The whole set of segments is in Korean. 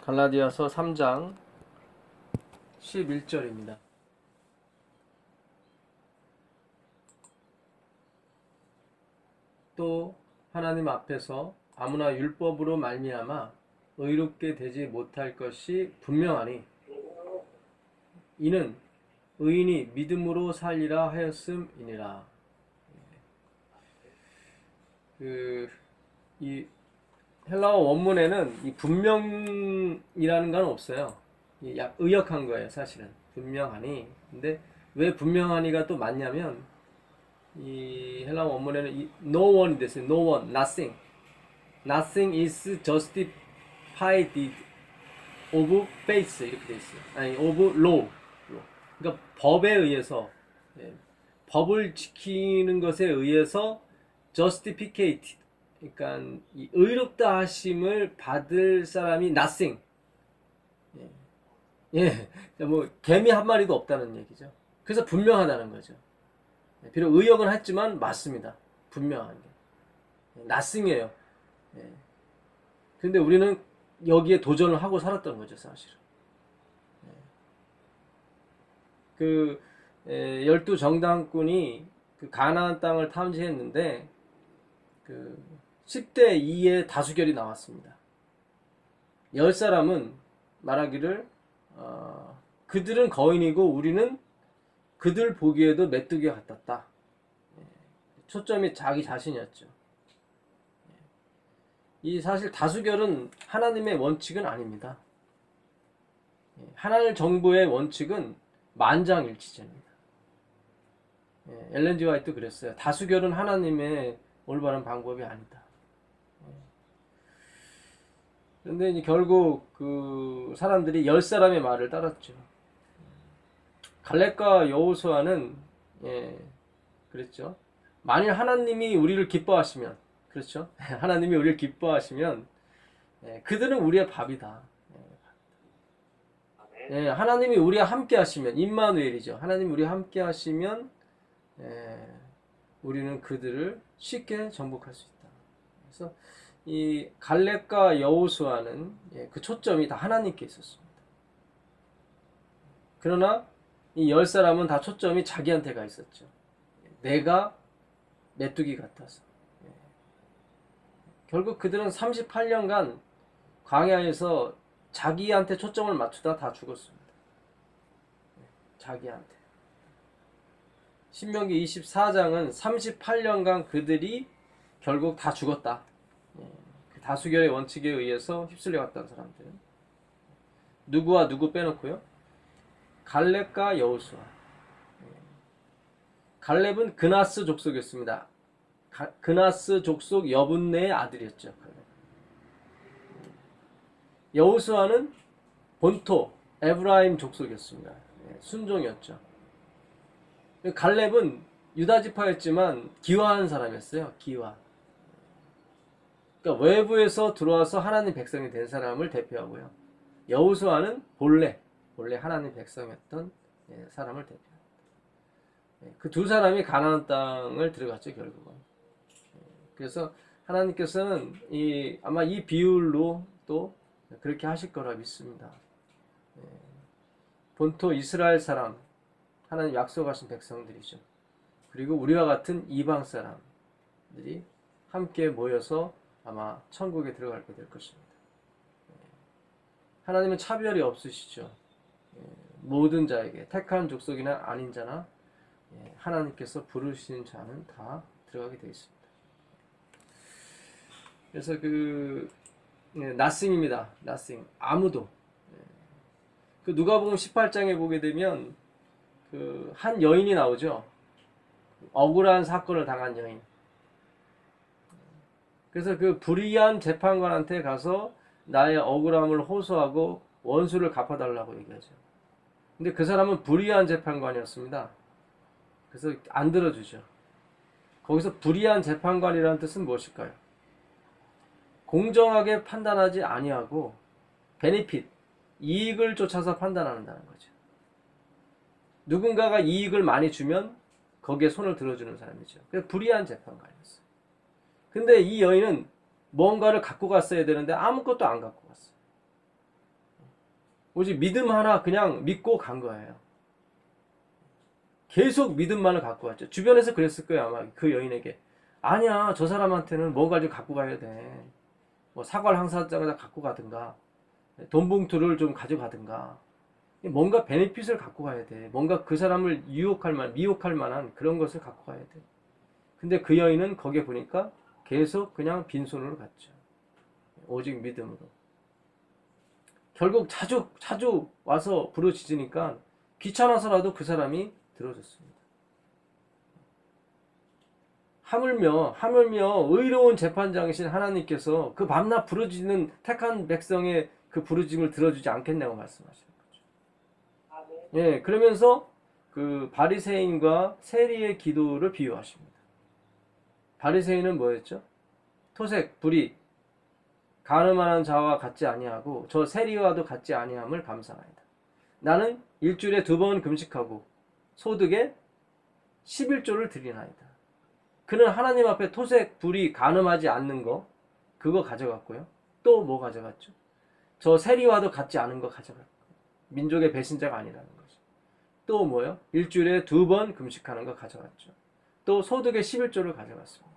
갈라디아서 3장 11절입니다. 또 하나님 앞에서 아무나 율법으로 말미암아 의롭게 되지 못할 것이 분명하니 이는 의인이 믿음으로 살리라 하였음이니라. 이 헬라어 원문에는 이 분명이라는 건 없어요. 약 의역한 거예요, 사실은. 분명하니. 근데 왜 분명하니가 또 맞냐면 이 헬라어 원문에는 이 no one이 됐어요. no one, nothing. nothing is justified of faith 이렇게 돼 있어요. 아니, of law. 그러니까 법에 의해서, 법을 지키는 것에 의해서 justificate, 그러니까 이 의롭다 하심을 받을 사람이 nothing. 뭐 개미 한 마리도 없다는 얘기죠. 그래서 분명하다는 거죠. 비록 의역은 했지만 맞습니다. 분명한 게 nothing이에요. 근데 우리는 여기에 도전을 하고 살았던 거죠, 사실은. 그 12정당군이 그 가나안 땅을 탐지했는데 그 10대 2의 다수결이 나왔습니다. 10사람은 말하기를 그들은 거인이고 우리는 그들 보기에도 메뚜기 같았다. 초점이 자기 자신이었죠. 이 사실 다수결은 하나님의 원칙은 아닙니다. 하나님 정부의 원칙은 만장일치제입니다. 엘렌 G 화이트도 그랬어요. 다수결은 하나님의 올바른 방법이 아니다. 그런데 이제 결국 그 사람들이 10사람의 말을 따랐죠. 갈렙과 여호수아는 그랬죠. 만일 하나님이 우리를 기뻐하시면, 그렇죠. 하나님이 우리를 기뻐하시면 그들은 우리의 밥이다. 하나님이 우리와 함께 하시면, 임마누엘이죠. 하나님이 우리와 함께 하시면 우리는 그들을 쉽게 정복할 수 있다. 그래서 이 갈렙과 여호수아는 그 초점이 다 하나님께 있었습니다. 그러나 이 10사람은 다 초점이 자기한테 가 있었죠. 내가 메뚜기 같아서. 결국 그들은 38년간 광야에서 자기한테 초점을 맞추다 다 죽었습니다. 자기한테. 신명기 24장은 38년간 그들이 결국 다 죽었다. 그 다수결의 원칙에 의해서 휩쓸려 갔다는 사람들은. 누구와 누구 빼놓고요. 갈렙과 여호수아. 갈렙은 그나스 족속이었습니다. 그나스 족속 여분네의 아들이었죠. 여호수아는 본토 에브라임 족속이었습니다. 순종이었죠. 갈렙은 유다지파였지만 기화한 사람이었어요. 기화. 그러니까 외부에서 들어와서 하나님 백성이 된 사람을 대표하고요. 여호수아는 본래 하나님 백성이었던 사람을 대표합니다. 그 두 사람이 가나안 땅을 들어갔죠, 결국은. 그래서 하나님께서는 아마 이 비율로 또 그렇게 하실 거라 믿습니다. 본토 이스라엘 사람, 하나님 약속하신 백성들이죠. 그리고 우리와 같은 이방 사람들이 함께 모여서 아마 천국에 들어가게 될 것입니다. 하나님은 차별이 없으시죠. 모든 자에게 택한 족속이나 아닌 자나 하나님께서 부르시는 자는 다 들어가게 되어 있습니다. 그래서 nothing입니다. nothing. 아무도. 그 누가복음 18장에 보게 되면 그 한 여인이 나오죠. 억울한 사건을 당한 여인. 그래서 그 불의한 재판관한테 가서 나의 억울함을 호소하고 원수를 갚아달라고 얘기하죠. 근데 그 사람은 불의한 재판관이었습니다. 그래서 안 들어주죠. 거기서 불의한 재판관이라는 뜻은 무엇일까요? 공정하게 판단하지 아니하고 베네핏, 이익을 쫓아서 판단한다는 거죠. 누군가가 이익을 많이 주면 거기에 손을 들어주는 사람이죠. 그래서 불의한 재판관이었어요. 근데 이 여인은 뭔가를 갖고 갔어야 되는데 아무것도 안 갖고 갔어요. 오직 믿음 하나 그냥 믿고 간 거예요. 계속 믿음만을 갖고 왔죠. 주변에서 그랬을 거예요, 아마 그 여인에게. 아니야, 저 사람한테는 뭔가 좀 갖고 가야 돼. 뭐 사과를 항상 갖고 가든가, 돈 봉투를 좀 가져가든가, 뭔가 베네핏을 갖고 가야 돼. 뭔가 그 사람을 미혹할 만한 그런 것을 갖고 가야 돼. 근데 그 여인은 거기에 보니까 계속 그냥 빈손으로 갔죠. 오직 믿음으로. 결국 자주 와서 부르짖으니까 귀찮아서라도 그 사람이 들어줬습니다. 하물며 의로운 재판장이신 하나님께서 그 밤낮 부르짖는 택한 백성의 그 부르짖음을 들어주지 않겠냐고 말씀하시는 거죠. 예, 그러면서 그 바리새인과 세리의 기도를 비유하십니다. 바리새인은 뭐였죠? 토색, 불의, 가늠하는 자와 같지 아니하고 저 세리와도 같지 아니함을 감사하이다. 나는 일주일에 2번 금식하고 소득에 11조를 드리나이다. 그는 하나님 앞에 토색, 불의, 간음하지 않는 거 그거 가져갔고요. 또 뭐 가져갔죠? 저 세리와도 같지 않은 거 가져갔고 민족의 배신자가 아니라는 거죠. 또 뭐요? 일주일에 2번 금식하는 거 가져갔죠. 또 소득의 11조를 가져갔습니다.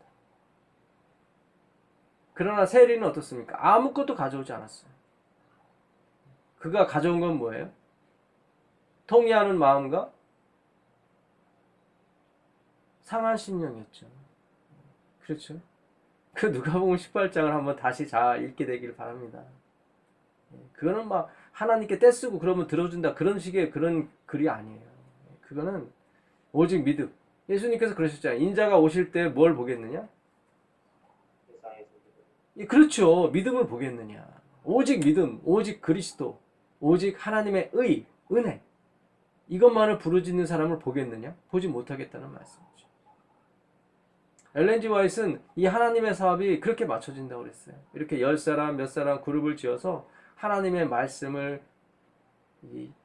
그러나 세리는 어떻습니까? 아무것도 가져오지 않았어요. 그가 가져온 건 뭐예요? 통회하는 마음과 상한 심령이었죠. 그렇죠? 그 누가복음 18장을 한번 다시 잘 읽게 되길 바랍니다. 그거는 막 하나님께 떼쓰고 그러면 들어준다 그런 식의 그런 글이 아니에요. 그거는 오직 믿음. 예수님께서 그러셨잖아요. 인자가 오실 때 뭘 보겠느냐? 그렇죠. 믿음을 보겠느냐. 오직 믿음, 오직 그리스도, 오직 하나님의 은혜. 이것만을 부르짖는 사람을 보겠느냐? 보지 못하겠다는 말씀이죠. 엘렌 G 화이트는 이 하나님의 사업이 그렇게 맞춰진다고 그랬어요. 이렇게 10사람, 몇 사람 그룹을 지어서 하나님의 말씀을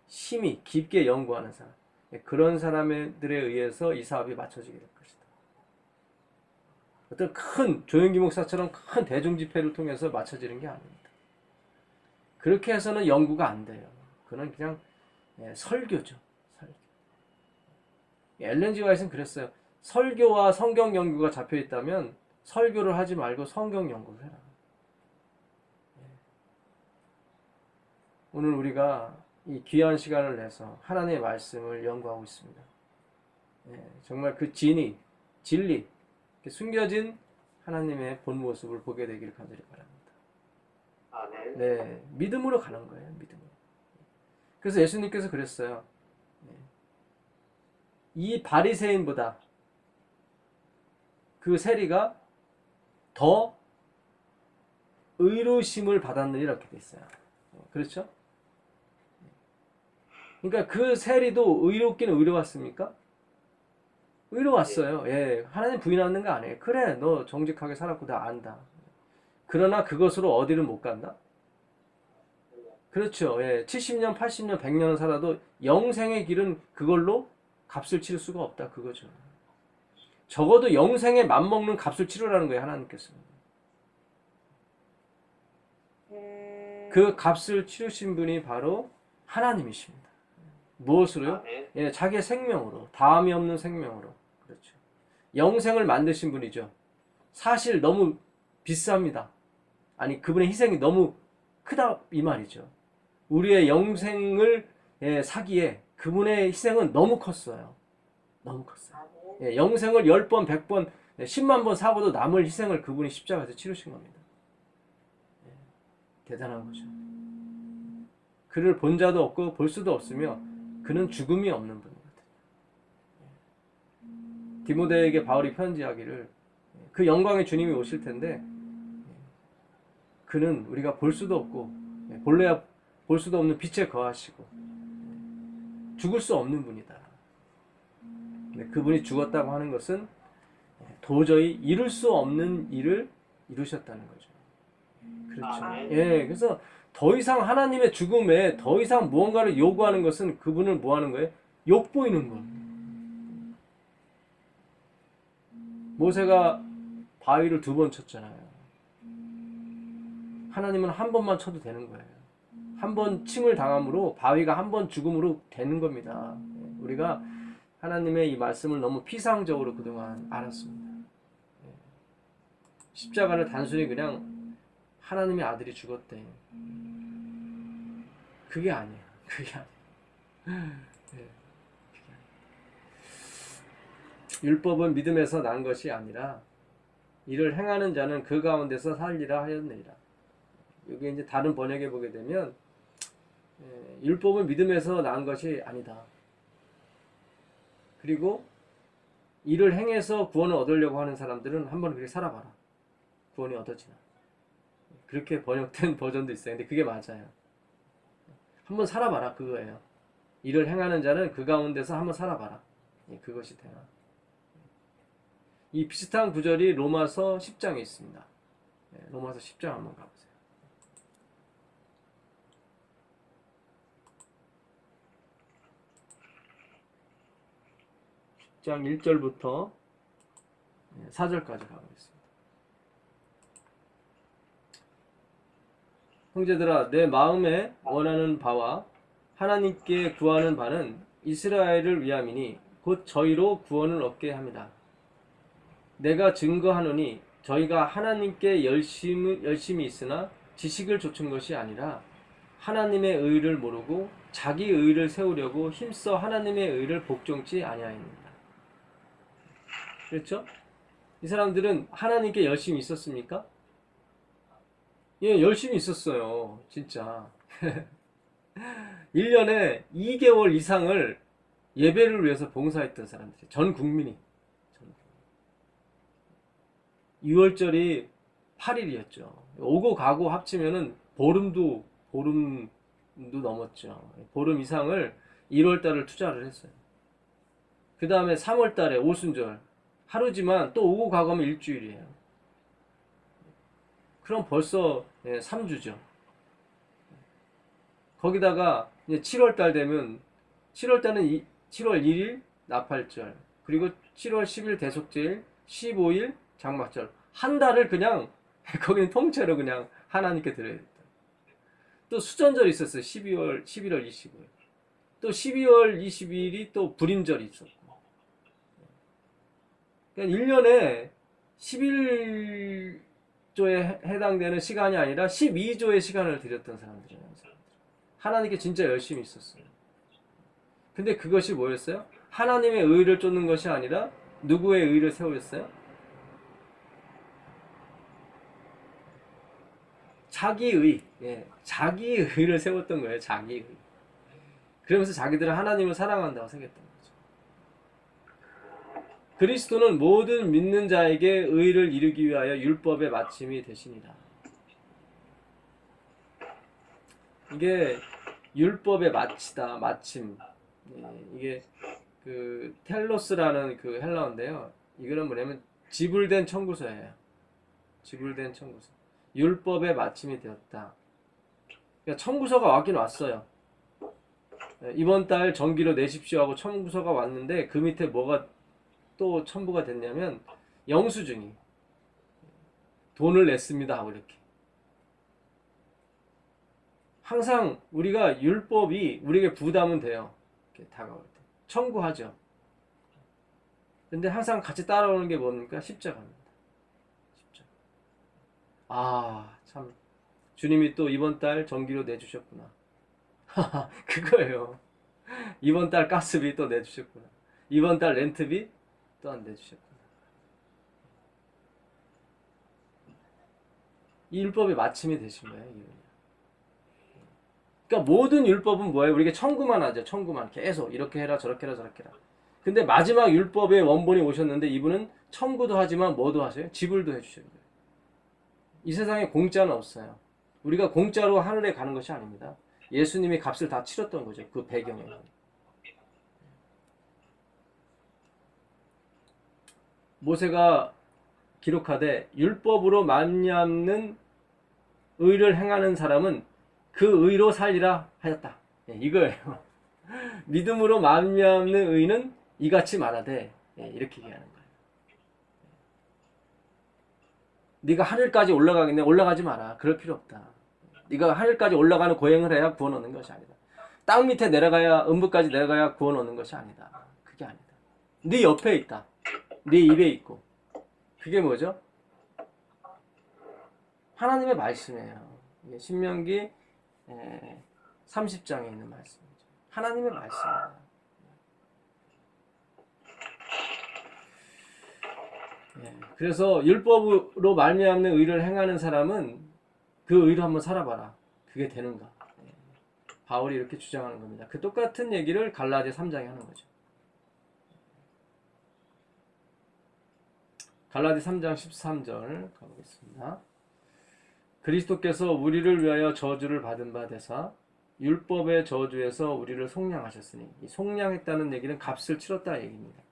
심히 깊게 연구하는 사람. 그런 사람들에 의해서 이 사업이 맞춰지게 될 것이다. 어떤 큰 조영기 목사처럼 큰 대중 집회를 통해서 맞춰지는 게 아닙니다. 그렇게 해서는 연구가 안 돼요. 그건 그냥 설교죠. 설교. 엘렌 G 화이트는 그랬어요. 설교와 성경 연구가 잡혀 있다면 설교를 하지 말고 성경 연구를 해라. 오늘 우리가 이 귀한 시간을 내서 하나님의 말씀을 연구하고 있습니다. 정말 그 진리, 숨겨진 하나님의 본 모습을 보게 되기를 간절히 바랍니다. 네, 믿음으로 가는 거예요. 믿음으로. 그래서 예수님께서 그랬어요. 이 바리새인보다 그 세리가 더 의로심을 받았느니라 이렇게 돼 있어요. 그렇죠? 그러니까 그 세리도 의롭기는 의로웠습니까? 의로웠어요. 예, 하나님 부인하는 거 아니에요. 그래, 너 정직하게 살았고 다 안다. 그러나 그것으로 어디를 못 간다? 그렇죠. 예, 70년, 80년, 100년을 살아도 영생의 길은 그걸로 값을 치를 수가 없다. 그거죠. 적어도 영생에 맘먹는 값을 치르라는 거예요. 하나님께서. 그 값을 치르신 분이 바로 하나님이십니다. 무엇으로요? 예, 자기의 생명으로. 다함이 없는 생명으로. 그렇죠. 영생을 만드신 분이죠. 사실 너무 비쌉니다. 아니, 그분의 희생이 너무 크다 이 말이죠. 우리의 영생을 사기에 그분의 희생은 너무 컸어요. 너무 컸어요. 예, 영생을 10번, 100번, 10만 번 사고도 남을 희생을 그분이 십자가에서 치르신 겁니다. 대단한 거죠. 그를 본 자도 없고 볼 수도 없으며 그는 죽음이 없는 분이거든요. 디모데에게 바울이 편지하기를 그 영광의 주님이 오실 텐데 그는 우리가 볼 수도 없고 본래야 볼 수도 없는 빛에 거하시고 죽을 수 없는 분이다. 그분이 죽었다고 하는 것은 도저히 이룰 수 없는 일을 이루셨다는 거죠. 그렇죠. 예, 그래서 더 이상 하나님의 죽음에 더 이상 무언가를 요구하는 것은 그분을 뭐 하는 거예요? 욕보이는 거. 모세가 바위를 2번 쳤잖아요. 하나님은 한 번만 쳐도 되는 거예요. 한 번 침을 당함으로 바위가 한 번 죽음으로 되는 겁니다. 우리가 하나님의 이 말씀을 너무 피상적으로 그동안 알았습니다. 십자가를 단순히 그냥 하나님의 아들이 죽었대. 그게 아니에요. 그게 아니에요. 율법은 믿음에서 난 것이 아니라 이를 행하는 자는 그 가운데서 살리라 하였느니라. 여기 이제 다른 번역에 보게 되면 율법은 믿음에서 난 것이 아니다. 그리고 이를 행해서 구원을 얻으려고 하는 사람들은 한번 그렇게 살아봐라. 구원이 얻어지나. 그렇게 번역된 버전도 있어요. 근데 그게 맞아요. 한번 살아봐라. 그거예요. 이를 행하는 자는 그 가운데서 한번 살아봐라. 그것이 되나. 이 비슷한 구절이 로마서 10장에 있습니다. 로마서 10장 한번 가보세요. 10장 1절부터 4절까지 가보겠습니다. 형제들아, 내 마음에 원하는 바와 하나님께 구하는 바는 이스라엘을 위함이니 곧 저희로 구원을 얻게 합니다. 내가 증거하노니 저희가 하나님께 열심히 있으나 지식을 좇은 것이 아니라 하나님의 의를 모르고 자기 의를 세우려고 힘써 하나님의 의를 복종치 아니하였느니라. 그렇죠? 이 사람들은 하나님께 열심히 있었습니까? 예, 열심히 있었어요. 진짜. 1년에 2개월 이상을 예배를 위해서 봉사했던 사람들이, 전 국민이. 6월절이 8일이었죠. 오고 가고 합치면은 보름도 넘었죠. 보름 이상을 1월달을 투자를 했어요. 그 다음에 3월달에 오순절. 하루지만 또 오고 가고 하면 일주일이에요. 그럼 벌써 3주죠. 거기다가 이제 7월달 되면 7월달은 7월 1일 나팔절, 그리고 7월 10일 대속제일, 15일 장막절, 한 달을 그냥 거기는 통째로 그냥 하나님께 드려야 됐다. 또 수전절이 있었어요. 11월 25일. 또 12월 22일이 또 불임절이 있었고. 그러니까 1년에 11조에 해당되는 시간이 아니라 12조의 시간을 드렸던 사람들이에요. 하나님께 진짜 열심히 있었어요. 근데 그것이 뭐였어요? 하나님의 의를 쫓는 것이 아니라 누구의 의를 세우셨어요? 자기의, 자기의 의를 세웠던 거예요. 자기의. 그러면서 자기들은 하나님을 사랑한다고 생각했던 거죠. 그리스도는 모든 믿는 자에게 의를 이루기 위하여 율법의 마침이 되시니라. 이게 율법의 마치다, 마침. 이게 그 텔로스라는 그 헬라어인데요. 이거는 뭐냐면 지불된 청구서예요. 지불된 청구서. 율법의 마침이 되었다. 그러니까 청구서가 왔긴 왔어요. 이번 달 정기로 내십시오 하고 청구서가 왔는데 그 밑에 뭐가 또 첨부가 됐냐면 영수증이 돈을 냈습니다 하고 이렇게. 항상 우리가 율법이 우리에게 부담은 돼요. 이렇게 다가올 때. 청구하죠. 근데 항상 같이 따라오는 게 뭡니까? 십자가입니다. 십자가. 아, 참. 주님이 또 이번 달 정기로 내주셨구나. 그거예요. 이번 달 가스비 또 내주셨구나. 이번 달 렌트비 또 안 내주셨구나. 이 율법의 마침이 되신 거예요. 그러니까 모든 율법은 뭐예요? 우리가 청구만 하죠. 청구만. 계속 이렇게 해라 저렇게 해라 저렇게 해라. 근데 마지막 율법의 원본이 오셨는데 이분은 청구도 하지만 뭐도 하세요? 지불도 해주셔야 돼요. 이 세상에 공짜는 없어요. 우리가 공짜로 하늘에 가는 것이 아닙니다. 예수님이 값을 다 치렀던 거죠. 그 배경에. 모세가 기록하되 율법으로 말미암는 의를 행하는 사람은 그 의로 살리라 하였다. 이거예요. 믿음으로 말미암는 의는 이같이 말하되, 이렇게 얘기하는 거예요. 네가 하늘까지 올라가겠네. 올라가지 마라. 그럴 필요 없다. 네가 하늘까지 올라가는 고행을 해야 구원 얻는 것이 아니다. 땅 밑에 내려가야 음부까지 내려가야 구원 얻는 것이 아니다. 그게 아니다. 네 옆에 있다. 네 입에 있고. 그게 뭐죠? 하나님의 말씀이에요. 이게 신명기 30장에 있는 말씀이죠. 하나님의 말씀이에요. 그래서 율법으로 말미암는 의를 행하는 사람은 그 의로 한번 살아봐라. 그게 되는가? 바울이 이렇게 주장하는 겁니다. 그 똑같은 얘기를 갈라디아 3장에 하는 거죠. 갈라디아 3장 13절 가보겠습니다. 그리스도께서 우리를 위하여 저주를 받은 바 되사 율법의 저주에서 우리를 속량하셨으니, 이 속량했다는 얘기는 값을 치렀다 얘기입니다.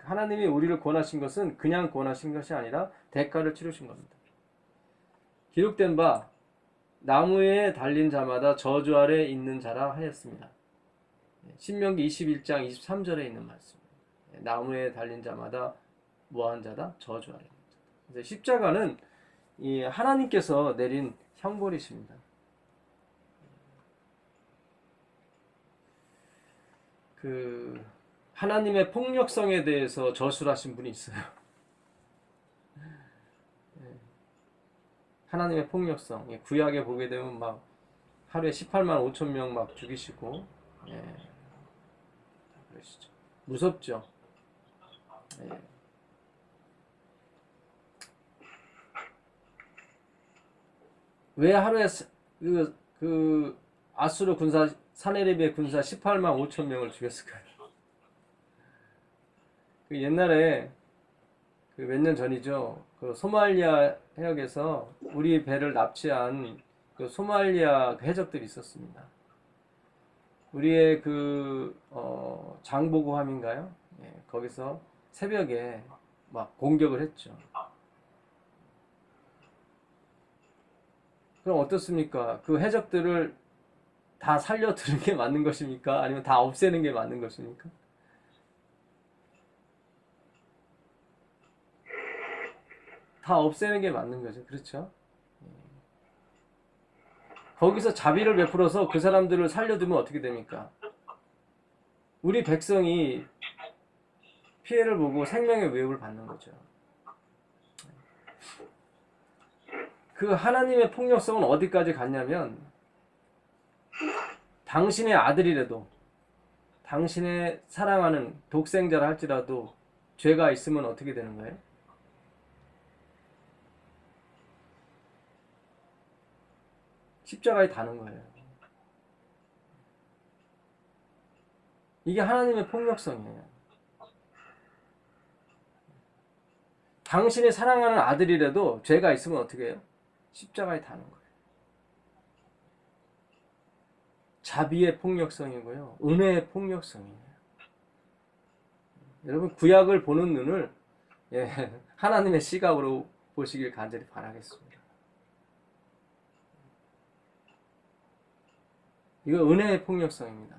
하나님이 우리를 구원하신 것은 그냥 구원하신 것이 아니라 대가를 치르신 겁니다. 기록된 바 나무에 달린 자마다 저주 아래 있는 자라 하였습니다. 신명기 21장 23절에 있는 말씀입니다. 나무에 달린 자마다 뭐한 자다? 저주 아래 있는 자다. 그래서 십자가는 이 하나님께서 내린 형벌이십니다. 그 하나님의 폭력성에 대해서 저술하신 분이 있어요. 하나님의 폭력성. 구약에 보게 되면 막 하루에 18만 5천 명 막 죽이시고, 그러시죠. 무섭죠. 왜 하루에 그 아수르 군사 사네립의 군사 18만 5천 명을 죽였을까요? 그 옛날에 그 몇 년 전이죠. 그 소말리아 해역에서 우리 배를 납치한 그 소말리아 해적들이 있었습니다. 우리의 그 장보고함인가요? 거기서 새벽에 막 공격을 했죠. 그럼 어떻습니까? 그 해적들을 다 살려두는 게 맞는 것입니까? 아니면 다 없애는 게 맞는 것입니까? 다 없애는 게 맞는 거죠. 그렇죠? 거기서 자비를 베풀어서 그 사람들을 살려두면 어떻게 됩니까? 우리 백성이 피해를 보고 생명의 위협을 받는 거죠. 그 하나님의 폭력성은 어디까지 갔냐면, 당신의 아들이라도, 당신의 사랑하는 독생자라 할지라도 죄가 있으면 어떻게 되는 거예요? 십자가에 다는 거예요. 이게 하나님의 폭력성이에요. 당신이 사랑하는 아들이라도 죄가 있으면 어떻게 해요? 십자가에 다는 거예요. 자비의 폭력성이고요. 은혜의 폭력성이에요. 여러분, 구약을 보는 눈을 하나님의 시각으로 보시길 간절히 바라겠습니다. 이거 은혜의 폭력성입니다.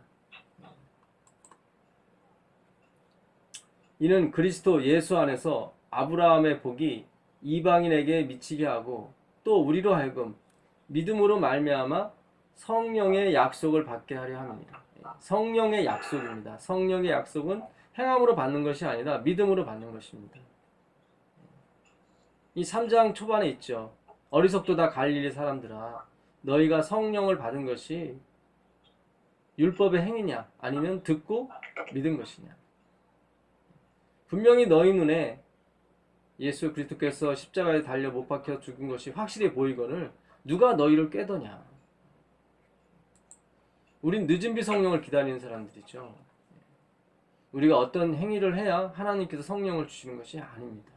이는 그리스도 예수 안에서 아브라함의 복이 이방인에게 미치게 하고 또 우리로 하여금 믿음으로 말미암아 성령의 약속을 받게 하려 합니다. 성령의 약속입니다. 성령의 약속은 행함으로 받는 것이 아니라 믿음으로 받는 것입니다. 이 3장 초반에 있죠. 어리석도다 갈릴리 사람들아, 너희가 성령을 받은 것이 율법의 행위냐 아니면 듣고 믿은 것이냐. 분명히 너희 눈에 예수 그리스도께서 십자가에 달려 못 박혀 죽은 것이 확실히 보이거늘 누가 너희를 꾀더냐. 우린 늦은 비 성령을 기다리는 사람들이죠. 우리가 어떤 행위를 해야 하나님께서 성령을 주시는 것이 아닙니다.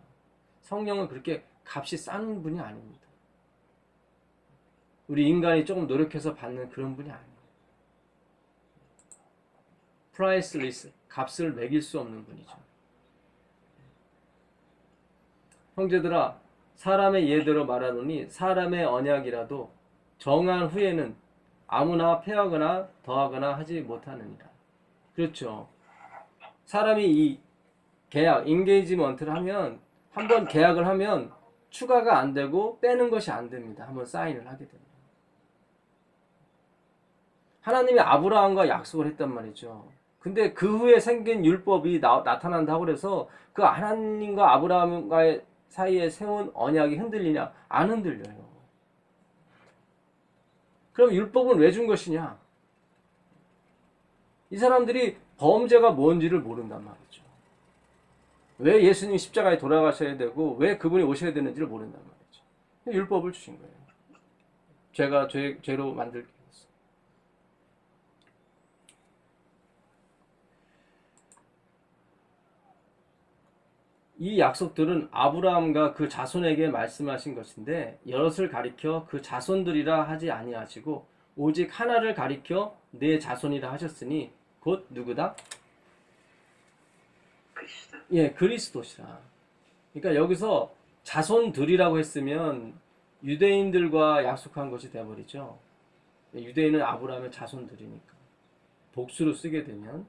성령은 그렇게 값이 싼 분이 아닙니다. 우리 인간이 조금 노력해서 받는 그런 분이 아닙니다. priceless, 값을 매길 수 없는 분이죠. 형제들아, 사람의 예대로 말하노니 사람의 언약이라도 정한 후에는 아무나 폐하거나 더하거나 하지 못하느니라. 그렇죠. 사람이 이 계약, 인게이지먼트를 하면, 한번 계약을 하면 추가가 안 되고 빼는 것이 안 됩니다. 한번 사인을 하게 됩니다. 하나님이 아브라함과 약속을 했단 말이죠. 근데 그 후에 생긴 율법이 나타난다고 그래서 그 하나님과 아브라함과의 사이에 세운 언약이 흔들리냐? 안 흔들려요. 그럼 율법은 왜 준 것이냐? 이 사람들이 범죄가 뭔지를 모른단 말이죠. 왜 예수님이 십자가에 돌아가셔야 되고 왜 그분이 오셔야 되는지를 모른단 말이죠. 율법을 주신 거예요. 죄가 죄로 만들기 위해서. 이 약속들은 아브라함과 그 자손에게 말씀하신 것인데 여럿을 가리켜 그 자손들이라 하지 아니하시고 오직 하나를 가리켜 내 자손이라 하셨으니 곧 누구다? 예, 그리스도시라. 그러니까 여기서 자손들이라고 했으면 유대인들과 약속한 것이 되어버리죠. 유대인은 아브라함의 자손들이니까 복수로 쓰게 되면.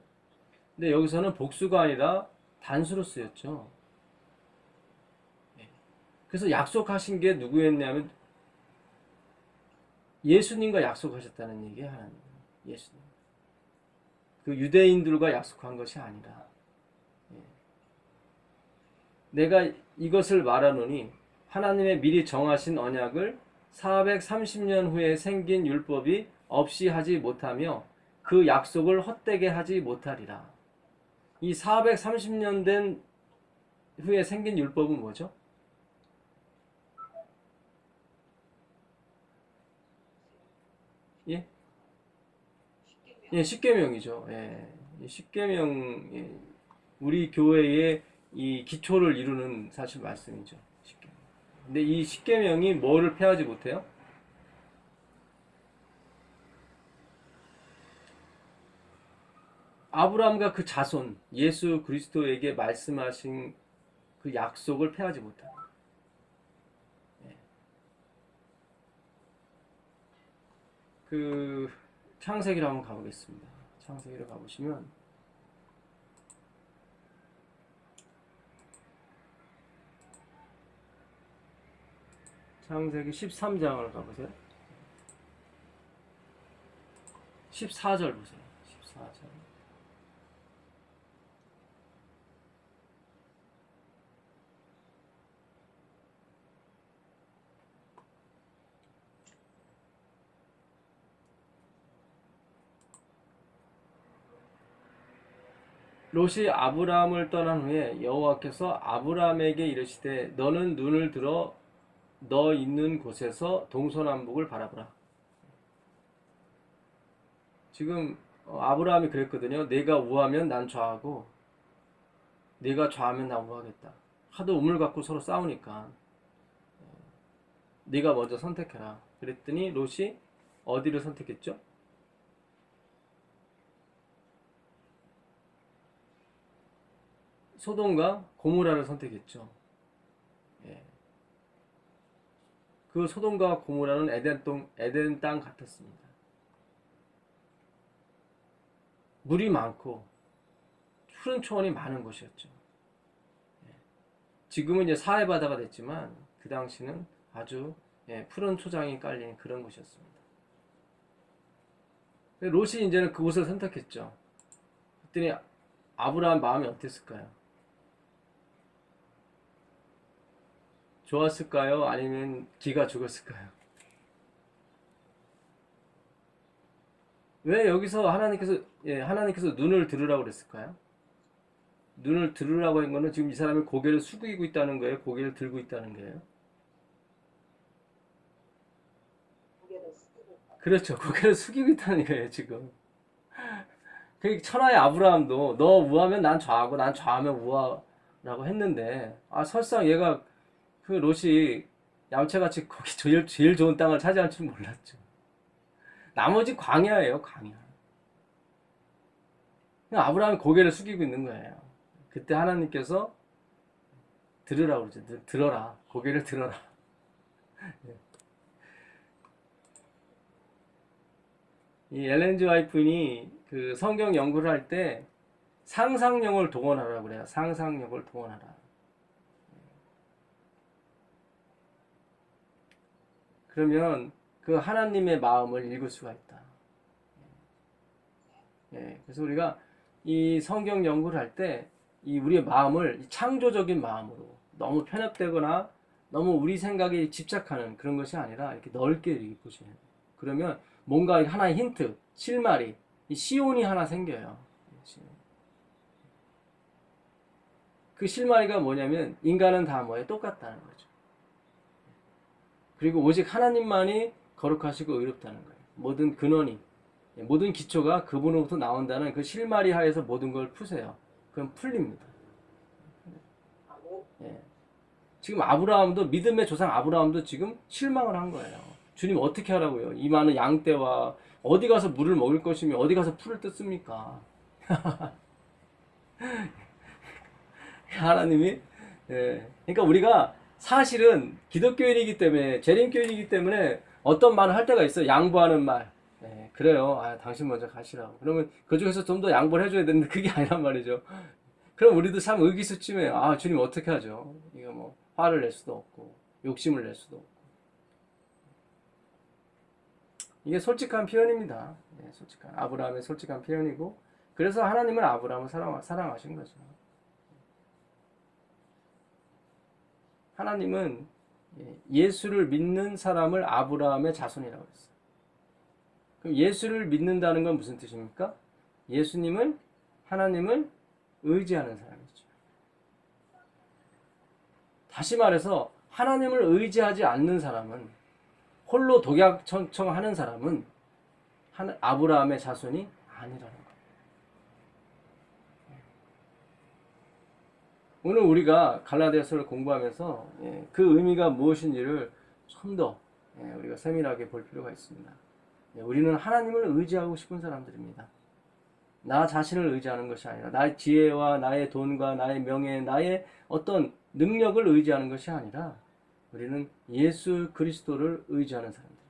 근데 여기서는 복수가 아니라 단수로 쓰였죠. 그래서 약속하신 게 누구였냐면 예수님과 약속하셨다는 얘기예요. 하나님. 예수님. 그 유대인들과 약속한 것이 아니라 내가 이것을 말하노니 하나님의 미리 정하신 언약을 430년 후에 생긴 율법이 없이 하지 못하며 그 약속을 헛되게 하지 못하리라. 이 430년 된 후에 생긴 율법은 뭐죠? 예? 예, 십계명이죠. 예. 십계명, 예. 우리 교회의 이 기초를 이루는 사실 말씀이죠. 십계명. 근데 이 십계명이 뭐를 폐하지 못해요? 아브라함과 그 자손, 예수 그리스도에게 말씀하신 그 약속을 폐하지 못한다. 예. 그 창세기로 한번 가보겠습니다. 창세기로 가보시면 창세기 13장을 가보세요. 14절 보세요. 14절. 롯이 아브라함을 떠난 후에 여호와께서 아브라함에게 이르시되 너는 눈을 들어 너 있는 곳에서 동서남북을 바라보라. 지금 아브라함이 그랬거든요. 내가 우하면 난 좌하고 내가 좌하면 난 우하겠다. 하도 우물 갖고 서로 싸우니까 네가 먼저 선택해라. 그랬더니 롯이 어디를 선택했죠? 소돔과 고모라를 선택했죠. 예. 그 소돔과 고모라는 에덴 땅 같았습니다. 물이 많고 푸른 초원이 많은 곳이었죠. 예. 지금은 이제 사해바다가 됐지만 그 당시는 아주 푸른 초장이 깔린 그런 곳이었습니다. 롯이 이제는 그곳을 선택했죠. 그랬더니 아브라함 마음이 어땠을까요? 좋았을까요? 아니면 기가 죽었을까요? 왜 여기서 하나님께서 눈을 들으라고 그랬을까요? 눈을 들으라고 한 거는 지금 이 사람이 고개를 숙이고 있다는 거예요? 고개를 들고 있다는 거예요? 그렇죠. 고개를 숙이고 있다는 거예요, 지금. 그 천하의 아브라함도 너 우하면 난 좌하고 난 좌하면 우하라고 했는데 설사 얘가 그 롯이 얌체같이 거기 제일 좋은 땅을 차지할 줄 몰랐죠. 나머지 광야예요, 광야. 그냥 아브라함이 고개를 숙이고 있는 거예요. 그때 하나님께서 들으라고 그러죠. 들어라. 고개를 들어라. 이 엘렌 지 와이프니 그 성경 연구를 할 때 상상력을 동원하라고 그래요. 상상력을 동원하라. 그러면 그 하나님의 마음을 읽을 수가 있다. 예, 그래서 우리가 이 성경 연구를 할 때 이 우리의 마음을 창조적인 마음으로 너무 편협되거나 너무 우리 생각에 집착하는 그런 것이 아니라 이렇게 넓게 이렇게 보셔야 돼요. 그러면 뭔가 하나의 힌트, 실마리, 이 시온이 하나 생겨요. 그 실마리가 뭐냐면 인간은 다 뭐예요? 똑같다는 거죠. 그리고 오직 하나님만이 거룩하시고 의롭다는 거예요. 모든 근원이, 모든 기초가 그분으로부터 나온다는 그 실마리 하에서 모든 걸 푸세요. 그럼 풀립니다. 예. 지금 아브라함도, 믿음의 조상 아브라함도 지금 실망을 한 거예요. 주님 어떻게 하라고요? 이 많은 양떼와 어디 가서 물을 먹을 것이며 어디 가서 풀을 뜯습니까? 하나님이, 예. 그러니까 우리가 사실은 기독교인이기 때문에, 재림교인이기 때문에 어떤 말을 할 때가 있어요. 양보하는 말. 예, 그래요. 아, 당신 먼저 가시라고. 그러면 그 중에서 좀 더 양보를 해줘야 되는데 그게 아니란 말이죠. 그럼 우리도 참 의기소침해요. 아, 주님 어떻게 하죠? 이거 뭐 화를 낼 수도 없고 욕심을 낼 수도 없고. 이게 솔직한 표현입니다. 예, 솔직한 아브라함의 솔직한 표현이고, 그래서 하나님은 아브라함을 사랑하신 거죠. 하나님은 예수를 믿는 사람을 아브라함의 자손이라고 했어요. 그럼 예수를 믿는다는 건 무슨 뜻입니까? 예수님을, 하나님을 의지하는 사람이죠. 다시 말해서 하나님을 의지하지 않는 사람은, 홀로 독약청청하는 사람은 아브라함의 자손이 아니라는 거예요. 오늘 우리가 갈라디아서를 공부하면서 그 의미가 무엇인지를 좀 더 우리가 세밀하게 볼 필요가 있습니다. 우리는 하나님을 의지하고 싶은 사람들입니다. 나 자신을 의지하는 것이 아니라 나의 지혜와 나의 돈과 나의 명예, 나의 어떤 능력을 의지하는 것이 아니라 우리는 예수 그리스도를 의지하는 사람들입니다.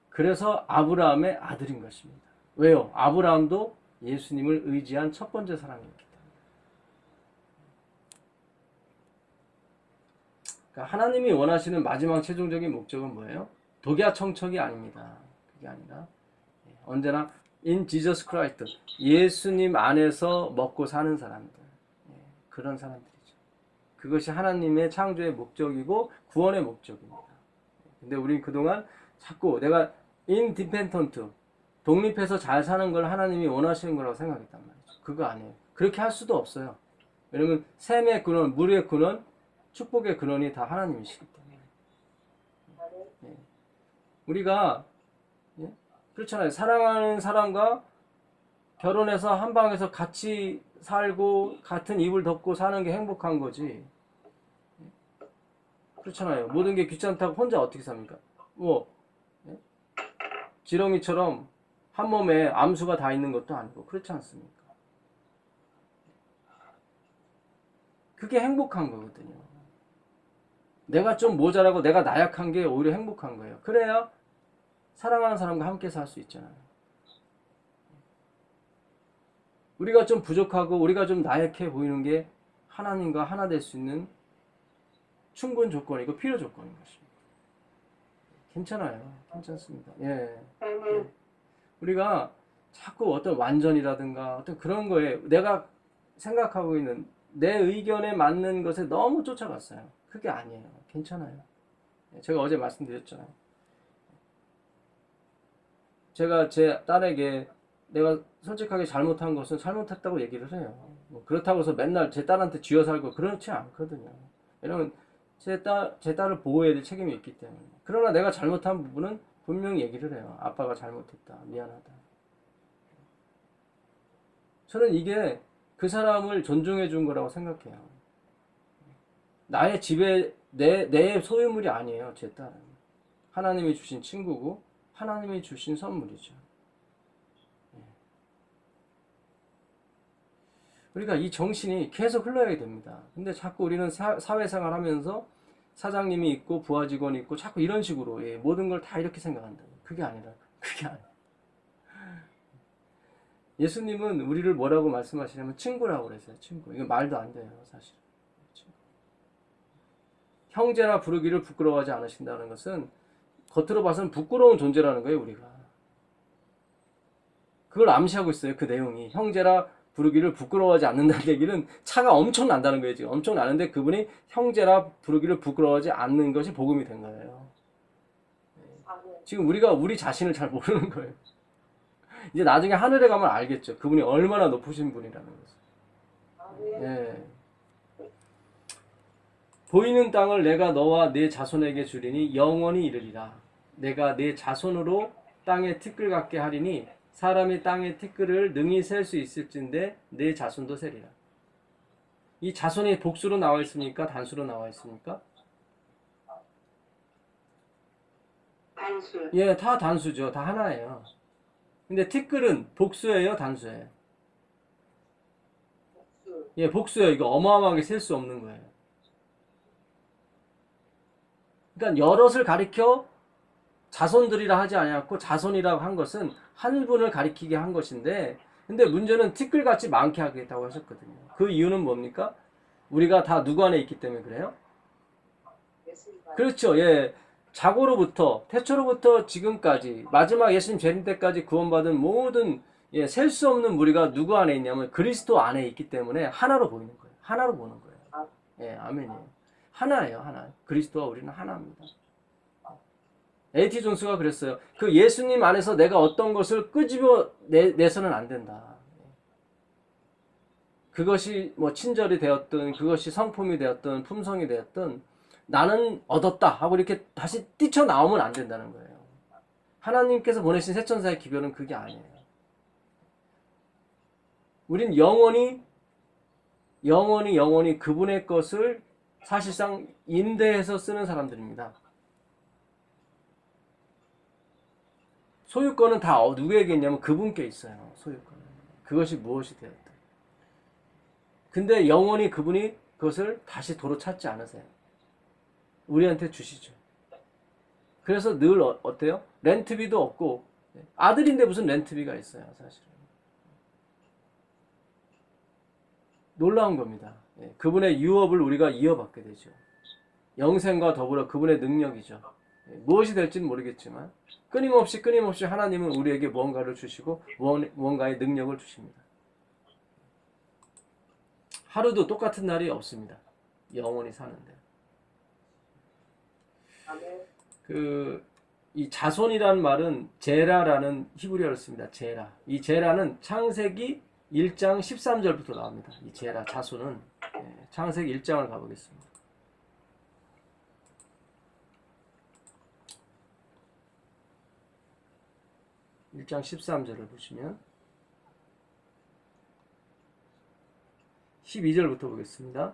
그래서 아브라함의 아들인 것입니다. 왜요? 아브라함도 예수님을 의지한 첫 번째 사람이었기 때문에. 그러니까 하나님이 원하시는 마지막 최종적인 목적은 뭐예요? 독야청청이 아닙니다. 그게 아니라 언제나 in Jesus Christ, 예수님 안에서 먹고 사는 사람들, 그런 사람들이죠. 그것이 하나님의 창조의 목적이고 구원의 목적입니다. 근데 우린 그동안 자꾸 내가 independent, 독립해서 잘 사는 걸 하나님이 원하시는 거라고 생각했단 말이죠. 그거 아니에요. 그렇게 할 수도 없어요. 왜냐면 샘의 근원, 물의 근원, 축복의 근원이 다 하나님이시기 때문에. 우리가 그렇잖아요. 사랑하는 사람과 결혼해서 한 방에서 같이 살고 같은 이불 덮고 사는 게 행복한 거지. 그렇잖아요. 모든 게 귀찮다고 혼자 어떻게 삽니까? 뭐 지렁이처럼 한 몸에 암수가 다 있는 것도 아니고 그렇지 않습니까? 그게 행복한 거거든요. 내가 좀 모자라고 내가 나약한 게 오히려 행복한 거예요. 그래야 사랑하는 사람과 함께 살 수 있잖아요. 우리가 좀 부족하고 우리가 좀 나약해 보이는 게 하나님과 하나 될 수 있는 충분 조건이고 필요 조건인 것입니다. 괜찮아요. 괜찮습니다. 예. 우리가 자꾸 어떤 완전이라든가 어떤 그런 거에 내가 생각하고 있는 내 의견에 맞는 것에 너무 쫓아갔어요. 그게 아니에요. 괜찮아요. 제가 어제 말씀드렸잖아요. 제가 제 딸에게 내가 솔직하게 잘못한 것은 잘못했다고 얘기를 해요. 뭐 그렇다고 해서 맨날 제 딸한테 쥐어 살고 그렇지 않거든요. 왜냐면 제 딸을 보호해야 될 책임이 있기 때문에. 그러나 내가 잘못한 부분은 분명히 얘기를 해요. 아빠가 잘못했다. 미안하다. 저는 이게 그 사람을 존중해 준 거라고 생각해요. 나의 집에 내 소유물이 아니에요. 제 딸은. 하나님이 주신 친구고 하나님이 주신 선물이죠. 우리가 이 정신이 계속 흘러야 됩니다. 근데 자꾸 우리는 사회생활 하면서 사장님이 있고 부하 직원이 있고 자꾸 이런 식으로 모든 걸 다 이렇게 생각한다. 그게 아니라 그게 아니에요. 예수님은 우리를 뭐라고 말씀하시냐면 친구라고 그랬어요. 친구. 이거 말도 안 돼요. 사실. 형제라 부르기를 부끄러워하지 않으신다는 것은 겉으로 봐서는 부끄러운 존재라는 거예요. 우리가. 그걸 암시하고 있어요. 그 내용이. 형제라 부르기를 부끄러워하지 않는다는 얘기는 차가 엄청 난다는 거예요. 지금 엄청 나는데 그분이 형제라 부르기를 부끄러워하지 않는 것이 복음이 된 거예요. 지금 우리가 우리 자신을 잘 모르는 거예요. 이제 나중에 하늘에 가면 알겠죠. 그분이 얼마나 높으신 분이라는 것을. 예. 보이는 땅을 내가 너와 네 자손에게 주리니 영원히 이르리라. 내가 네 자손으로 땅에 티끌 같게 하리니 사람이 땅의 티끌을 능히 셀 수 있을진데 네 자손도 세리라. 이 자손이 복수로 나와 있습니까? 단수로 나와 있습니까? 단수. 예, 다 단수죠. 다 하나예요. 근데 티끌은 복수예요, 단수예요? 복수. 예, 복수예요. 이거 어마어마하게 셀 수 없는 거예요. 그러니까 여럿을 가리켜 자손들이라 하지 않았고 자손이라고 한 것은 한 분을 가리키게 한 것인데, 근데 문제는 티끌같이 많게 하겠다고 하셨거든요. 그 이유는 뭡니까? 우리가 다 누구 안에 있기 때문에 그래요? 예수님과 그렇죠. 예. 자고로부터 태초로부터 지금까지 마지막 예수님 재림 때까지 구원받은 모든 예, 셀 수 없는 무리가 누구 안에 있냐면 그리스도 안에 있기 때문에 하나로 보이는 거예요. 하나로 보는 거예요. 예, 아멘이에요. 하나예요, 하나. 그리스도와 우리는 하나입니다. A.T. 존스가 그랬어요. 그 예수님 안에서 내가 어떤 것을 끄집어 내서는 안 된다. 그것이 뭐 친절이 되었든 그것이 성품이 되었든 품성이 되었든 나는 얻었다 하고 이렇게 다시 뛰쳐나오면 안 된다는 거예요. 하나님께서 보내신 새천사의 기별은 그게 아니에요. 우린 영원히 그분의 것을 사실상 임대해서 쓰는 사람들입니다. 소유권은 다 누구에게 있냐면 그분께 있어요. 소유권은. 그것이 무엇이 되었든. 근데 영원히 그분이 그것을 다시 도로 찾지 않으세요. 우리한테 주시죠. 그래서 늘 어때요? 렌트비도 없고 아들인데 무슨 렌트비가 있어요. 사실은. 놀라운 겁니다. 그분의 유업을 우리가 이어받게 되죠. 영생과 더불어 그분의 능력이죠. 무엇이 될지는 모르겠지만 끊임없이 하나님은 우리에게 무언가를 주시고 무언가의 능력을 주십니다. 하루도 똑같은 날이 없습니다. 영원히 사는데. 이 자손이라는 말은 제라라는 히브리어를 씁니다. 제라. 이 제라는 창세기 1장 13절부터 나옵니다. 이 제라, 자손은. 창세기 1장을 가보겠습니다. (1장 13절을) 보시면 12절부터 보겠습니다.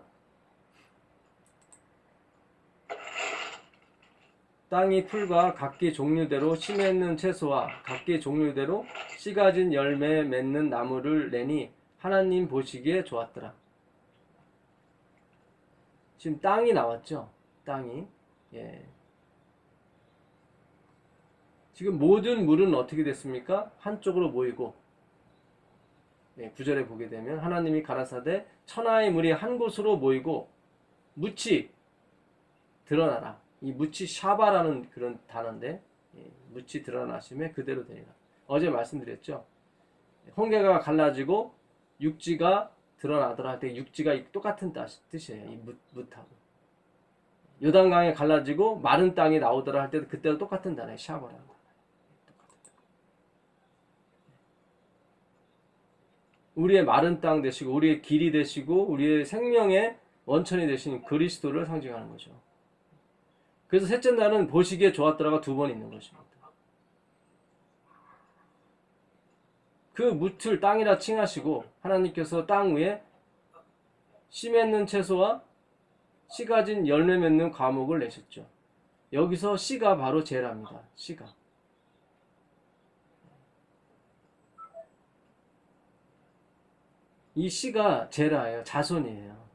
땅이 풀과 각기 종류대로 씨 맺는 채소와 각기 종류대로 씨 가진 열매 맺는 나무를 내니 하나님 보시기에 좋았더라. 지금 땅이 나왔죠? 땅이. 예. 지금 모든 물은 어떻게 됐습니까? 한쪽으로 모이고, 예, 9절에 보게 되면 하나님이 가라사대 천하의 물이 한 곳으로 모이고 묻이 드러나라. 이 묻이 샤바라는 그런 단어인데, 예, 묻이 드러나심에 그대로 되리라. 어제 말씀드렸죠? 홍게가 갈라지고 육지가 드러나더라 할 때 육지가 똑같은 뜻이에요. 이 묻하고. 요단강에 갈라지고 마른 땅이 나오더라 할 때도 그때도 똑같은 단어예요. 샤바라는. 우리의 마른 땅 되시고 우리의 길이 되시고 우리의 생명의 원천이 되신 그리스도를 상징하는 거죠. 그래서 셋째 날은 보시기에 좋았더라가 2번 있는 것입니다. 그 묻을 땅이라 칭하시고 하나님께서 땅 위에 씨 맺는 채소와 씨 가진 열매 맺는 과목을 내셨죠. 여기서 씨가 바로 제라입니다. 씨가. 이 씨가 제라예요. 자손이에요.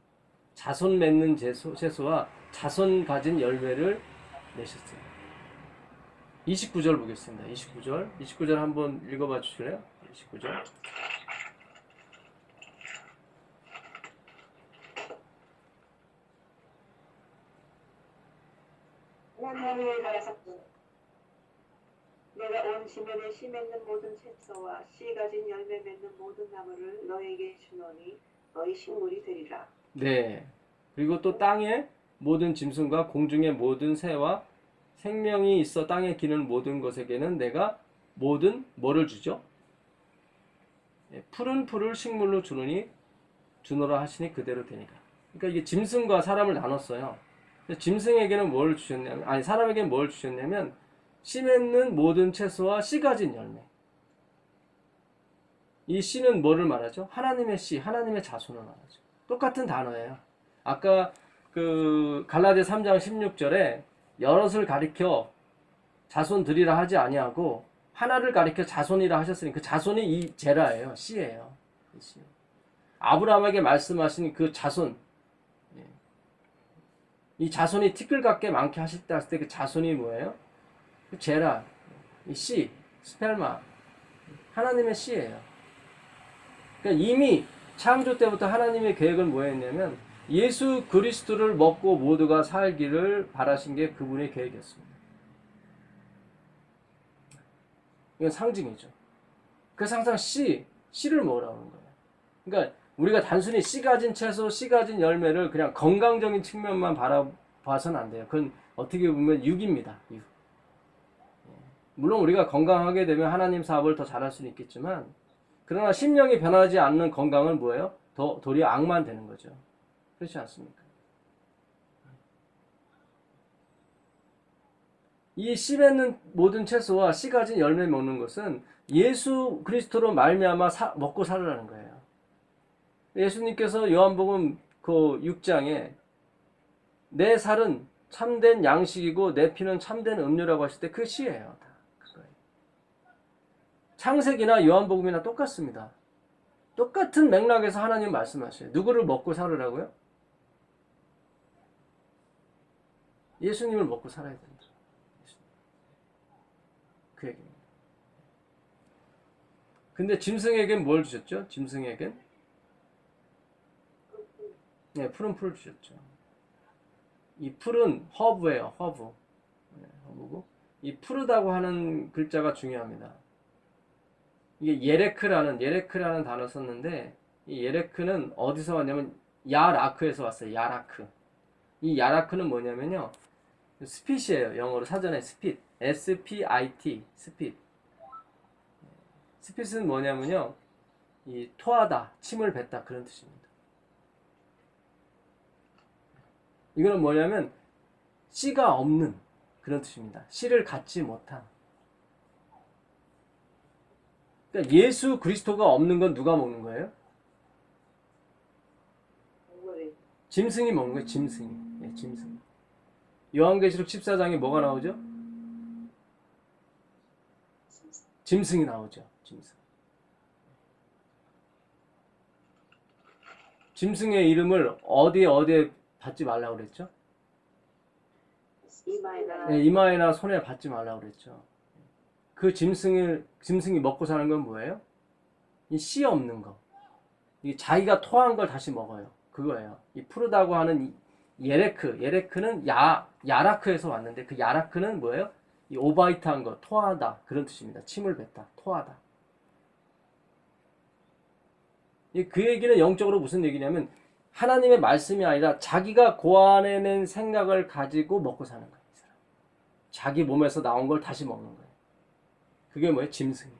자손 맺는 채소와 자손 가진 열매를 내셨어요. 29절 보겠습니다. 29절 한번 읽어봐 주실래요? 29절. 하나님의 가라사대 내가 온 지면에 씨 맺는 모든 채소와 씨 가진 열매 맺는 모든 나무를 너에게 주노니 너희 식물이 되리라. 네. 그리고 또 땅의 모든 짐승과 공중의 모든 새와 생명이 있어 땅에 기는 모든 것에게는 내가 모든 뭐를 주죠? 예, 푸른 풀을 식물로 주노라 하시니 그대로 되니까. 그러니까 이게 짐승과 사람을 나눴어요. 짐승에게는 뭘 주셨냐면, 아니 사람에게는 뭘 주셨냐면 씨 맺는 모든 채소와 씨 가진 열매. 이 씨는 뭐를 말하죠? 하나님의 씨, 하나님의 자손을 말하죠. 똑같은 단어예요. 아까 그 갈라디아 3장 16절에 여럿을 가리켜 자손 드리라 하지 아니하고 하나를 가리켜 자손이라 하셨으니 그 자손이 이 제라예요. 씨예요. 씨. 아브라함에게 말씀하신 그 자손, 이 자손이 티끌 같게 많게 하셨다 했을 때 그 자손이 뭐예요? 그 제라, 이 씨, 스펠마, 하나님의 씨예요. 그러니까 이미 창조 때부터 하나님의 계획은 뭐였냐면 예수 그리스도를 먹고 모두가 살기를 바라신 게 그분의 계획이었습니다. 이건 상징이죠. 그래서 항상 씨를 먹으라고 하는 거예요. 그러니까 우리가 단순히 씨 가진 채소, 씨 가진 열매를 그냥 건강적인 측면만 바라봐서는 안 돼요. 그건 어떻게 보면 육입니다. 육. 물론 우리가 건강하게 되면 하나님 사업을 더 잘할 수는 있겠지만 그러나 심령이 변하지 않는 건강은 뭐예요? 도리어 악만 되는 거죠. 그렇지 않습니까? 이 씨 맺는 모든 채소와 씨 가진 열매 먹는 것은 예수 그리스도로 말미암아 먹고 살으라는 거예요. 예수님께서 요한복음 그 6장에 내 살은 참된 양식이고 내 피는 참된 음료라고 하실 때 그 씨예요. 다 그거예요. 창세기나 요한복음이나 똑같습니다. 똑같은 맥락에서 하나님 말씀하셔요. 누구를 먹고 살으라고요? 예수님을 먹고 살아야 된다. 그 얘기입니다. 근데 짐승에겐 뭘 주셨죠? 짐승에겐? 네, 푸른 풀을 주셨죠. 이 풀은 허브예요. 허브. 네, 허브고 이 푸르다고 하는 글자가 중요합니다. 이게 예레크라는 단어 썼는데 이 예레크는 어디서 왔냐면 야라크에서 왔어요. 야라크. 이 야라크는 뭐냐면요. 스핏이에요. 영어로 사전에 스핏. S-P-I-T. 스핏. 스핏은 뭐냐면요. 이 토하다, 침을 뱉다 그런 뜻입니다. 이거는 뭐냐면 씨가 없는 그런 뜻입니다. 씨를 갖지 못한. 그러니까 예수 그리스도가 없는 건 누가 먹는 거예요? 짐승이 먹는 거예요. 짐승이. 네, 짐승. 요한계시록 14장에 뭐가 나오죠? 짐승이 나오죠. 짐승. 짐승의 이름을 어디에 받지 말라고 그랬죠? 네, 이마에나 손에 받지 말라고 그랬죠. 그 짐승이 먹고 사는 건 뭐예요? 이 씨 없는 거. 이 자기가 토한 걸 다시 먹어요. 그거예요. 이 푸르다고 하는 예레크는 야라크에서 왔는데 그 야라크는 뭐예요? 이 오바이트한 거, 토하다 그런 뜻입니다. 침을 뱉다, 토하다. 그 얘기는 영적으로 무슨 얘기냐면 하나님의 말씀이 아니라 자기가 고안해낸 생각을 가지고 먹고 사는 거예요. 자기 몸에서 나온 걸 다시 먹는 거예요. 그게 뭐예요? 짐승이에요.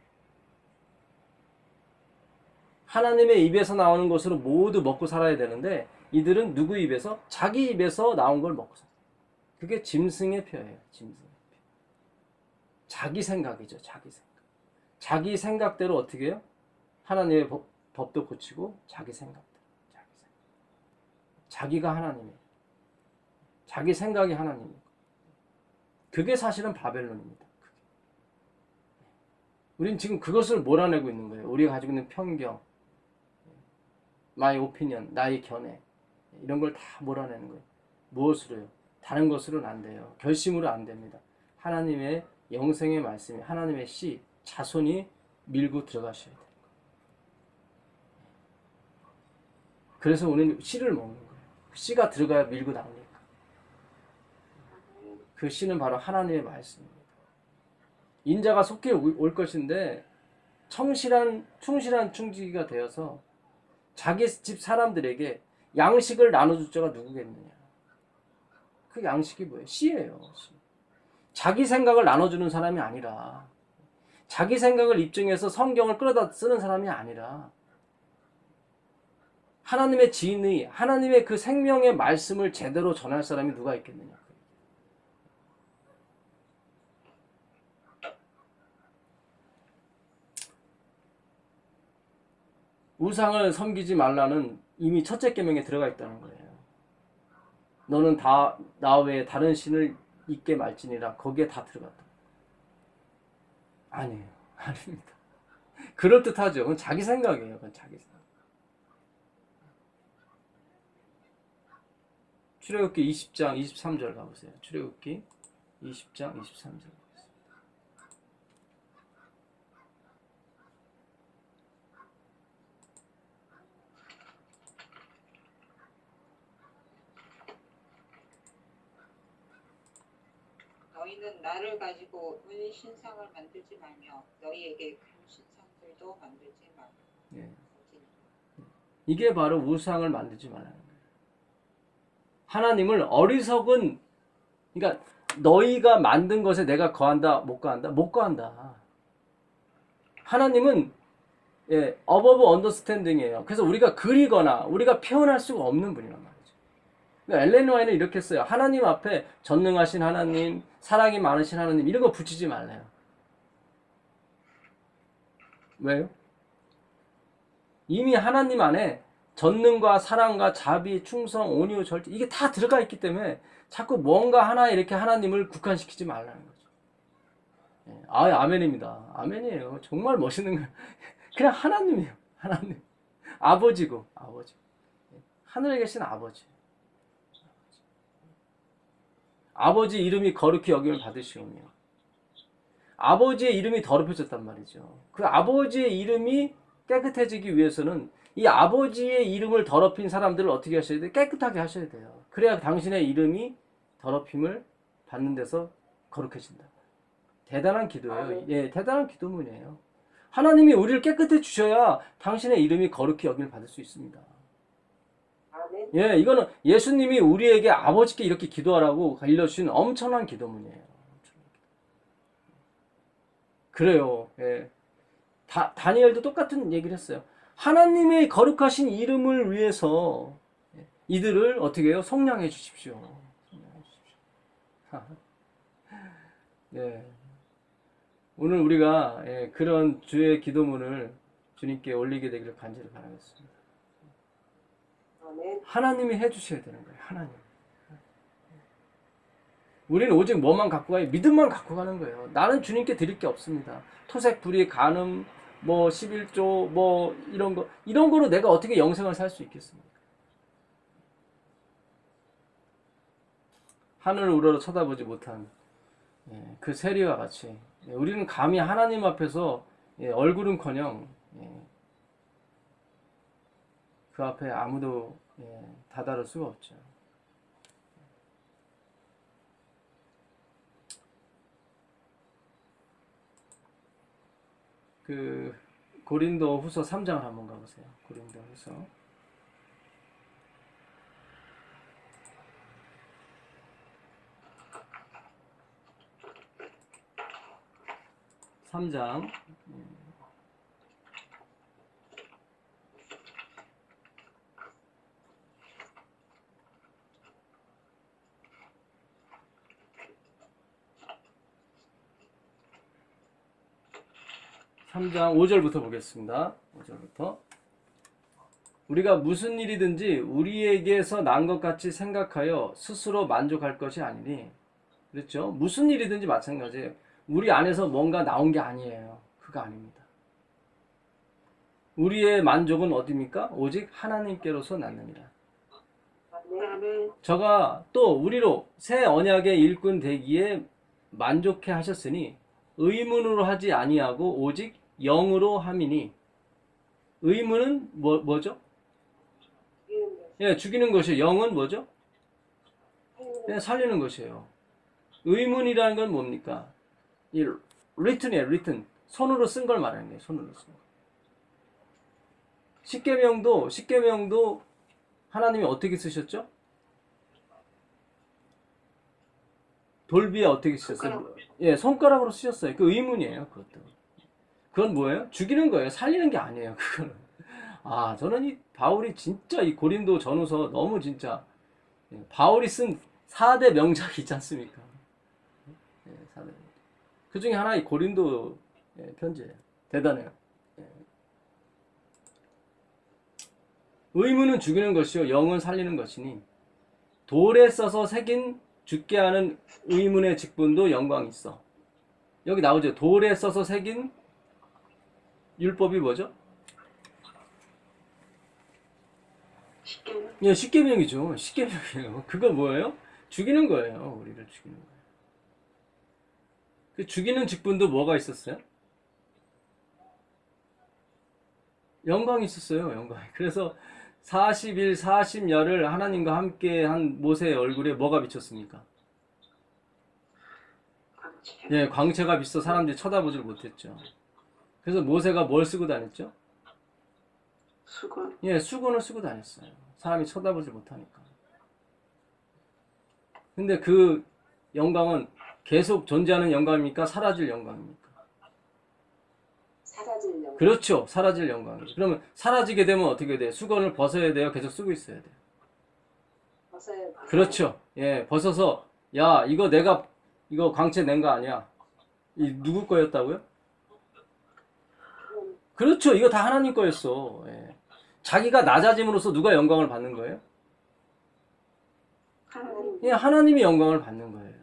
하나님의 입에서 나오는 것으로 모두 먹고 살아야 되는데 이들은 누구 입에서? 자기 입에서 나온 걸 먹고 살아요. 그게 짐승의 표예요. 짐승의 표. 자기 생각이죠. 자기 생각. 자기 생각대로 어떻게 해요? 하나님의 법도 고치고 자기 생각대로. 자기가 하나님이에요. 자기 생각이 하나님이에요. 그게 사실은 바벨론입니다. 우린 지금 그것을 몰아내고 있는 거예요. 우리가 가지고 있는 편견, my opinion, 나의 견해 이런 걸 다 몰아내는 거예요. 무엇으로요? 다른 것으로는 안 돼요. 결심으로 안 됩니다. 하나님의 영생의 말씀이 하나님의 씨, 자손이 밀고 들어가셔야 돼요. 그래서 우리는 씨를 먹는 거예요. 씨가 들어가야 밀고 나오니까. 그 씨는 바로 하나님의 말씀입니다. 인자가 속히 올 것인데 충실한 충지가 되어서 자기 집 사람들에게 양식을 나눠줄 자가 누구겠느냐. 그 양식이 뭐예요? 씨예요. 씨. 자기 생각을 나눠주는 사람이 아니라, 자기 생각을 입증해서 성경을 끌어다 쓰는 사람이 아니라, 하나님의 진의, 하나님의 그 생명의 말씀을 제대로 전할 사람이 누가 있겠느냐. 우상을 섬기지 말라는 이미 첫째 계명에 들어가 있다는 거예요. 너는 나 외에 다른 신을 잊게 말지니라. 거기에 다 들어갔다. 아니에요. 아닙니다. 그럴듯하죠. 그건 자기 생각이에요. 그건 자기 생각. 출애굽기 20장 23절 가보세요. 출애굽기 20장 23절. 너희는 나를 가지고 은 신상을 만들지 말며 너희에게 금 신상들도 만들지 말라. 예. 이게 바로 우상을 만들지 말라는 거예요. 하나님을 어리석은, 그러니까 너희가 만든 것에 내가 거한다, 못 거한다? 못 거한다. 하나님은 above understanding이에요. 그래서 우리가 그리거나 우리가 표현할 수가 없는 분이란 말이죠. 그러니까 엘렌 화이트는 이렇게 써요. 하나님 앞에 전능하신 하나님, 사랑이 많으신 하나님, 이런 거 붙이지 말래요. 왜요? 이미 하나님 안에 전능과 사랑과 자비, 충성, 온유, 절제, 이게 다 들어가 있기 때문에 자꾸 뭔가 하나에 이렇게 하나님을 국한시키지 말라는 거죠. 아멘입니다. 아멘이에요. 정말 멋있는 거예요. 그냥 하나님이에요. 하나님. 아버지고, 아버지. 하늘에 계신 아버지. 아버지 이름이 거룩히 여김을 받으시오며, 아버지의 이름이 더럽혀졌단 말이죠. 그 아버지의 이름이 깨끗해지기 위해서는 이 아버지의 이름을 더럽힌 사람들을 어떻게 하셔야 돼요? 깨끗하게 하셔야 돼요. 그래야 당신의 이름이 더럽힘을 받는 데서 거룩해진다. 대단한 기도예요. 예, 대단한 기도문이에요. 하나님이 우리를 깨끗해 주셔야 당신의 이름이 거룩히 여김을 받을 수 있습니다. 예, 이거는 예수님이 우리에게 아버지께 이렇게 기도하라고 알려주신 엄청난 기도문이에요. 그래요. 예. 다니엘도 똑같은 얘기를 했어요. 하나님의 거룩하신 이름을 위해서 이들을 어떻게 해요? 속량해 주십시오. 속량해 주십시오. 예. 오늘 우리가 그런 주의 기도문을 주님께 올리게 되기를 간절히 바라겠습니다. 하나님이 해주셔야 되는 거예요. 하나님. 우리는 오직 뭐만 갖고 가요? 믿음만 갖고 가는 거예요. 나는 주님께 드릴 게 없습니다. 토색, 불의, 간음, 뭐 11조, 뭐 이런 거로 내가 어떻게 영생을 살 수 있겠습니까? 하늘을 우러러 쳐다보지 못한 그 세리와 같이 우리는 감히 하나님 앞에서 얼굴은커녕 그 앞에 아무도 다다를 수가 없죠. 그 고린도 후서 3장을 한번 가보세요. 고린도 후서 3장 3장 5절부터 보겠습니다. 5절부터. 우리가 무슨 일이든지 우리에게서 난 것 같이 생각하여 스스로 만족할 것이 아니니. 그렇죠? 무슨 일이든지 마찬가지예요. 우리 안에서 뭔가 나온 게 아니에요. 그거 아닙니다. 우리의 만족은 어디입니까? 오직 하나님께로서 났느니라. 저가 또 우리로 새 언약의 일꾼 되기에 만족해 하셨으니 의문으로 하지 아니하고 오직 영으로 함이니. 의문은 뭐죠? 예, 죽이는 것이에요. 영은 뭐죠? 살리는 것이에요. 의문이라는 건 뭡니까? written이에요. written. 손으로 쓴 걸 말하는 거예요. 손으로 쓴 거. 십계명도 하나님이 어떻게 쓰셨죠? 돌비에 어떻게 쓰셨어요? 예, 손가락으로 쓰셨어요. 그 의문이에요. 그것도. 그건 뭐예요? 죽이는 거예요. 살리는 게 아니에요. 그거는. 아, 저는 이 바울이 진짜 이 고린도 전후서 너무 진짜 바울이 쓴 4대 명작 있지 않습니까? 예, 4대 명작. 그 중에 하나 이 고린도 편지예요. 대단해요. 예. 의문은 죽이는 것이요 영은 살리는 것이니 돌에 써서 새긴 죽게 하는 의문의 직분도 영광이 있어. 여기 나오죠. 돌에 써서 새긴 율법이 뭐죠? 십계명. 예, 십계명이죠. 십계명이에요. 그거 뭐예요? 죽이는 거예요. 우리를 죽이는 거예요. 그 죽이는 직분도 뭐가 있었어요? 영광이 있었어요. 영광이. 그래서 40일 40야를 하나님과 함께 한 모세의 얼굴에 뭐가 비쳤습니까? 광채. 예, 광채가 비쳐 사람들이 쳐다보질 못했죠. 그래서 모세가 뭘 쓰고 다녔죠? 수건. 예, 수건을 쓰고 다녔어요. 사람이 쳐다보질 못하니까. 근데 그 영광은 계속 존재하는 영광입니까? 사라질 영광입니까? 사라질 영광. 그렇죠. 사라질 영광이죠. 그러면 사라지게 되면 어떻게 돼요? 수건을 벗어야 돼요? 계속 쓰고 있어야 돼요? 벗어야. 그렇죠. 예, 벗어서 야, 이거 내가 이거 광채 낸 거 아니야. 이 누구 거였다고요? 그렇죠. 이거 다 하나님 거였어. 예. 자기가 낮아짐으로써 누가 영광을 받는 거예요? 하나님. 예, 하나님이 영광을 받는 거예요.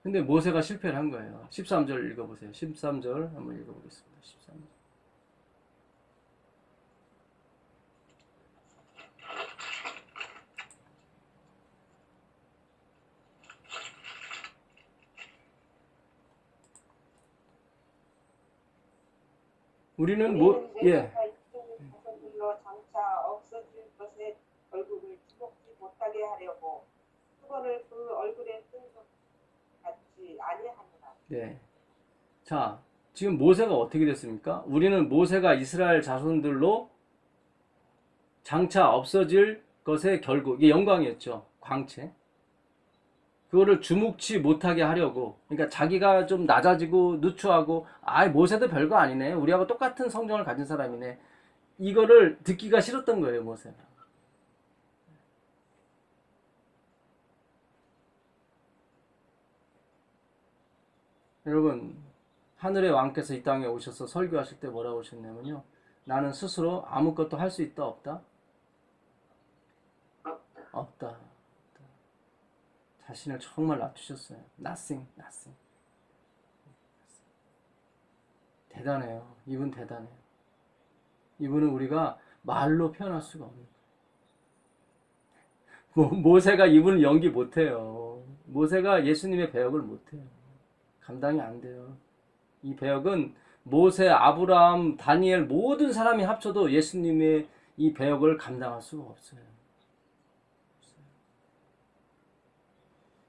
근데 모세가 실패를 한 거예요. 13절 읽어보세요. 13절 한번 읽어보겠습니다. 13절. 우리는 뭐, 예. 자손들로 장차 없어질 것의 얼굴을 주목지 못하게 하려고 수건을 그 얼굴에 쓴 것 같지 아니하노라. 네. 자, 지금 모세가 어떻게 됐습니까? 우리는 모세가 이스라엘 자손들로 장차 없어질 것의 결국, 이게 영광이었죠. 광채. 그거를 주목치 못하게 하려고. 그러니까 자기가 좀 낮아지고 누추하고, 아, 모세도 별거 아니네. 우리하고 똑같은 성정을 가진 사람이네. 이거를 듣기가 싫었던 거예요, 모세가. 여러분, 하늘의 왕께서 이 땅에 오셔서 설교하실 때 뭐라고 하셨냐면요. 나는 스스로 아무것도 할 수 있다, 없다? 없다. 자신을 정말 낮추셨어요. Nothing. 대단해요. 이분 대단해요. 이분은 우리가 말로 표현할 수가 없는 거예요. 모세가 이분을 연기 못해요. 모세가 예수님의 배역을 못해요. 감당이 안 돼요. 이 배역은 모세, 아브라함, 다니엘 모든 사람이 합쳐도 예수님의 이 배역을 감당할 수가 없어요.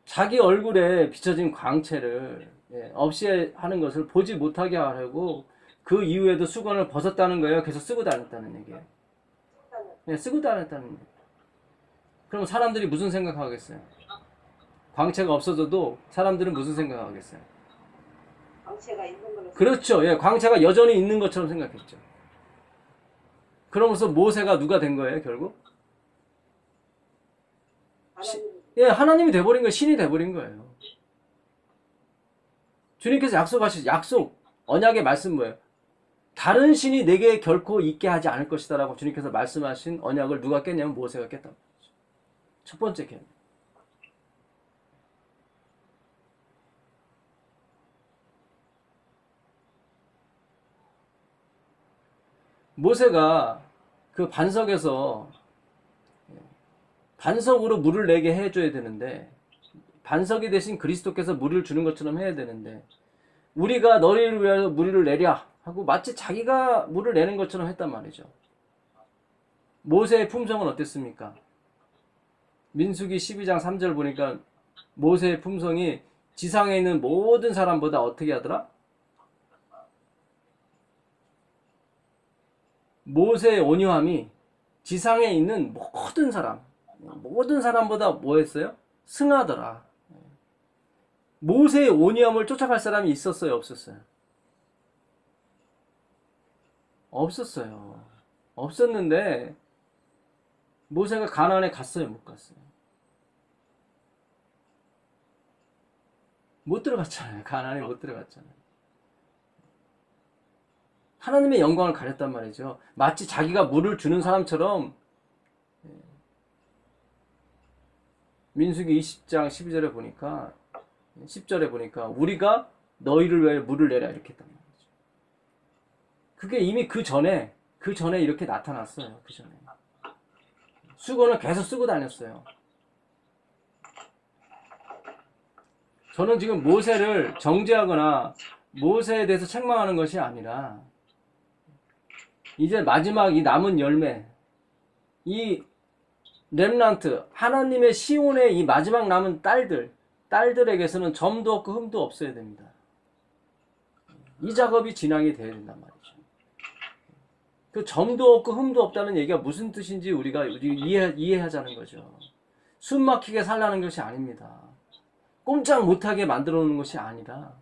자기 얼굴에 비춰진 광채를 없이 하는 것을 보지 못하게 하려고 그 이후에도 수건을 벗었다는 거예요. 계속 쓰고 다녔다는 얘기예요. 쓰고 다녔다는 얘기예요. 그럼 사람들이 무슨 생각하겠어요? 광채가 없어져도 사람들은 무슨 생각하겠어요? 광채가 있는 걸로. 그렇죠. 예, 광채가 여전히 있는 것처럼 생각했죠. 그러면서 모세가 누가 된 거예요, 결국? 하나님. 예, 하나님이 돼버린 거예요. 신이 돼버린 거예요. 주님께서 약속하신 약속, 언약의 말씀 뭐예요? 다른 신이 내게 결코 있게 하지 않을 것이다 라고 주님께서 말씀하신 언약을 누가 깼냐면 모세가 깼단 말이죠. 첫 번째 계명. 모세가 그 반석에서 반석으로 물을 내게 해줘야 되는데 반석이 대신 그리스도께서 물을 주는 것처럼 해야 되는데 우리가 너희를 위하여 물을 내랴 하고 마치 자기가 물을 내는 것처럼 했단 말이죠. 모세의 품성은 어땠습니까? 민수기 12장 3절 보니까 모세의 품성이 지상에 있는 모든 사람보다 어떻게 하더라? 모세의 온유함이 지상에 있는 모든 사람보다 뭐 했어요? 승하더라. 모세의 온유함을 쫓아갈 사람이 있었어요? 없었어요? 없었어요. 없었는데 모세가 가나안에 갔어요? 못 갔어요? 못 들어갔잖아요. 가나안에 못 들어갔잖아요. 하나님의 영광을 가렸단 말이죠. 마치 자기가 물을 주는 사람처럼. 민수기 20장 12절에 보니까 10절에 보니까 우리가 너희를 위해 물을 내라 이렇게 했단 말이죠. 그게 이미 그 전에 이렇게 나타났어요. 그 전에 수건을 계속 쓰고 다녔어요. 저는 지금 모세를 정죄하거나 모세에 대해서 책망하는 것이 아니라 이제 마지막 이 남은 열매, 이 렘넌트, 하나님의 시온의 이 마지막 남은 딸들에게서는 점도 없고 흠도 없어야 됩니다. 이 작업이 진행이 되어야 된단 말이죠. 그 점도 없고 흠도 없다는 얘기가 무슨 뜻인지 우리가 이해하자는 거죠. 숨 막히게 살라는 것이 아닙니다. 꼼짝 못하게 만들어 놓는 것이 아니라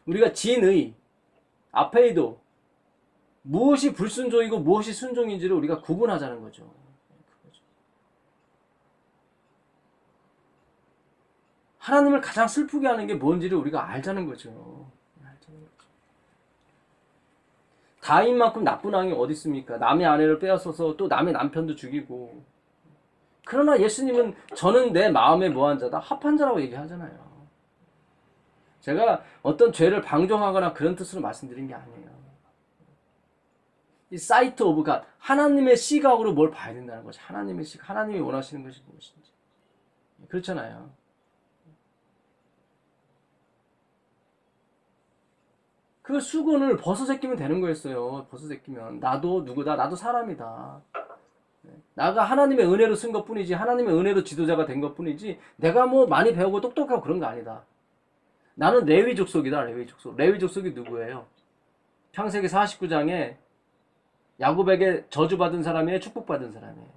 우리가 진의, 아페이도, 무엇이 불순종이고 무엇이 순종인지를 우리가 구분하자는 거죠. 하나님을 가장 슬프게 하는 게 뭔지를 우리가 알자는 거죠. 다윗만큼 나쁜 왕이 어디 있습니까? 남의 아내를 빼앗아서 또 남의 남편도 죽이고. 그러나 예수님은 저는 내 마음에 뭐한 자다? 합한 자라고 얘기하잖아요. 제가 어떤 죄를 방종하거나 그런 뜻으로 말씀드린 게 아니에요. 이 사이트 오브 갓, 하나님의 시각으로 뭘 봐야 된다는 거죠. 하나님의 시각, 하나님이 원하시는 것이 무엇인지. 그렇잖아요. 그 수건을 벗어제끼면 되는 거였어요. 벗어제끼면 나도 누구다? 나도 사람이다. 나가 하나님의 은혜로 쓴 것뿐이지, 하나님의 은혜로 지도자가 된 것뿐이지, 내가 뭐 많이 배우고 똑똑하고 그런 거 아니다. 나는 레위 족속이다. 레위 족속. 레위 족속이 누구예요? 창세기 49장에 야곱에게 저주받은 사람이에요? 축복받은 사람이에요?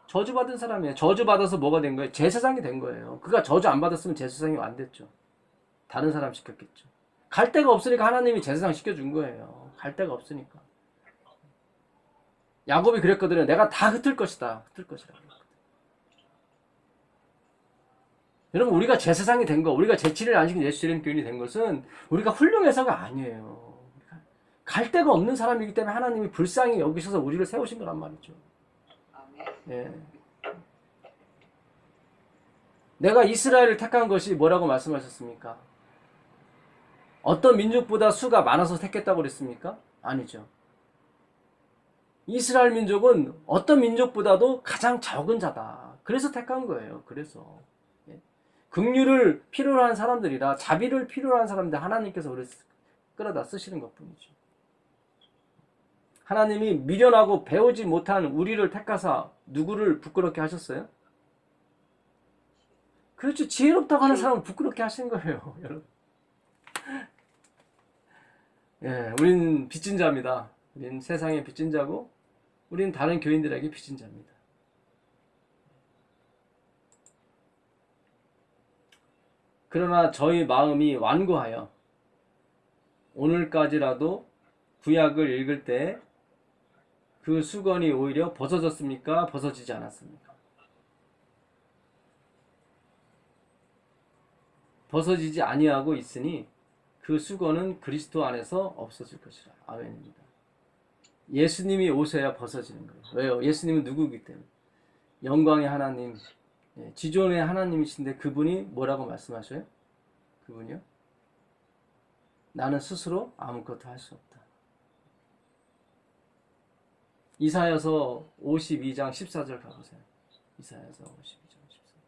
저주받은 사람이에요. 저주받아서 뭐가 된 거예요? 제사장이 된 거예요. 그가 저주 안 받았으면 제사장이 안 됐죠. 다른 사람 시켰겠죠. 갈 데가 없으니까 하나님이 제사장 시켜준 거예요. 갈 데가 없으니까. 야곱이 그랬거든요. 내가 다 흩을 것이다. 흩을 것이다. 여러분, 우리가 제사장이 된 거, 우리가 제7일 안식 예수님 교인이 된 것은 우리가 훌륭해서가 아니에요. 갈 데가 없는 사람이기 때문에 하나님이 불쌍히 여기셔서 우리를 세우신 거란 말이죠. 예. 내가 이스라엘을 택한 것이 뭐라고 말씀하셨습니까? 어떤 민족보다 수가 많아서 택했다고 그랬습니까? 아니죠. 이스라엘 민족은 어떤 민족보다도 가장 적은 자다. 그래서 택한 거예요. 그래서 긍휼을 필요로 한 사람들이라, 자비를 필요로 한 사람들 하나님께서 우리를 끌어다 쓰시는 것뿐이죠. 하나님이 미련하고 배우지 못한 우리를 택하사 누구를 부끄럽게 하셨어요? 그렇죠. 지혜롭다고 하는 사람을 부끄럽게 하신 거예요. 여러분. 예, 우린 빚진 자입니다. 우린 세상의 빚진 자고, 우린 다른 교인들에게 빚진 자입니다. 그러나 저희 마음이 완고하여 오늘까지라도 구약을 읽을 때 그 수건이 오히려 벗어졌습니까? 벗어지지 않았습니까? 벗어지지 아니하고 있으니 그 수건은 그리스도 안에서 없어질 것이라. 아멘입니다. 예수님이 오셔야 벗어지는 거예요. 왜요? 예수님은 누구이기 때문에. 영광의 하나님, 지존의 하나님이신데 그분이 뭐라고 말씀하셔요? 그분이요? 나는 스스로 아무것도 할 수 없다. 이사야서 52장 14절 가보세요. 이사야서 52장 14절.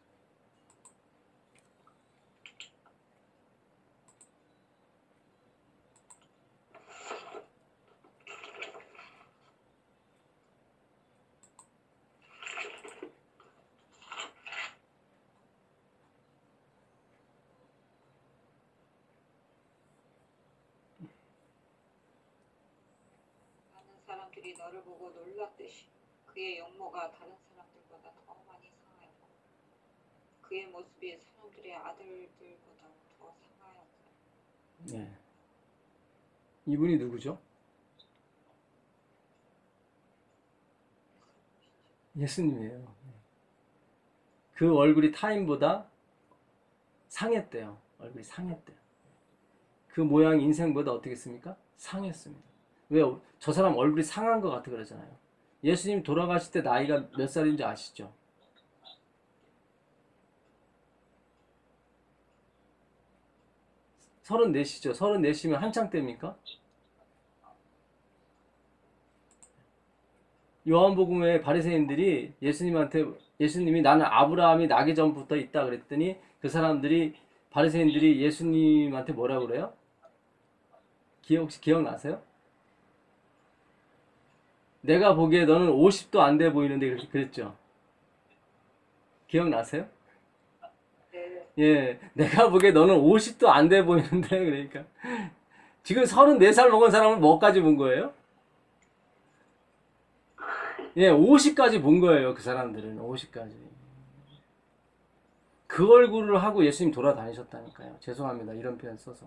사람들이 너를 보고 놀랐듯이 그의 용모가 다른 사람들보다 더 많이 상하였고 그의 모습이 사람들의 아들들보다 더 상하였다. 네. 이분이 누구죠? 예수님이에요. 그 얼굴이 타인보다 상했대요. 얼굴이 상했대요. 그 모양이 인생보다 어떻게 했습니까? 상했습니다. 왜? 저 사람 얼굴이 상한 것 같아 그러잖아요. 예수님 돌아가실 때 나이가 몇 살인지 아시죠? 서른넷이죠. 34이면 한창 때입니까? 요한복음에 바리새인들이 예수님이 나는 아브라함이 나기 전부터 있다 그랬더니 그 사람들이 바리새인들이 예수님한테 뭐라고 그래요? 혹시 기억나세요? 내가 보기에 너는 50도 안 돼 보이는데 그렇게 그랬죠? 기억나세요? 네. 예, 내가 보기에 너는 50도 안 돼 보이는데 그러니까 지금 34살 먹은 사람은 뭐까지 본 거예요? 예, 50까지 본 거예요. 그 사람들은 50까지. 그 얼굴을 하고 예수님 돌아다니셨다니까요. 죄송합니다. 이런 표현 써서.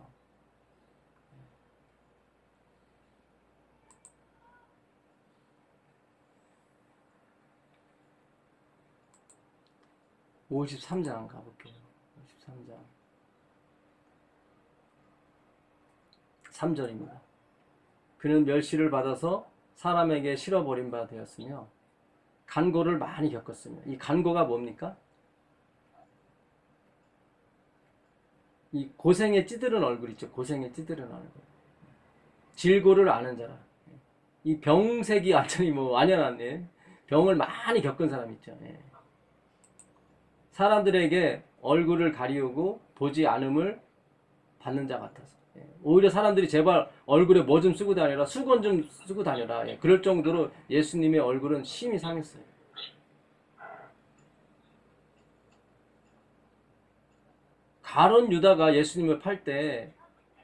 (53장) 가볼게요. 53장 3절입니다. 그는 멸시를 받아서 사람에게 실어버린 바 되었으며 간고를 많이 겪었으며, 이 간고가 뭡니까? 이 고생에 찌들은 얼굴 있죠. 고생에 찌들은 얼굴. 질고를 아는 자라. 이 병색이 완전히 뭐 완연한 병을 많이 겪은 사람 있죠. 사람들에게 얼굴을 가리우고 보지 않음을 받는 자 같아서. 오히려 사람들이 제발 얼굴에 뭐 좀 쓰고 다녀라, 수건 좀 쓰고 다녀라. 그럴 정도로 예수님의 얼굴은 심히 상했어요. 가론 유다가 예수님을 팔 때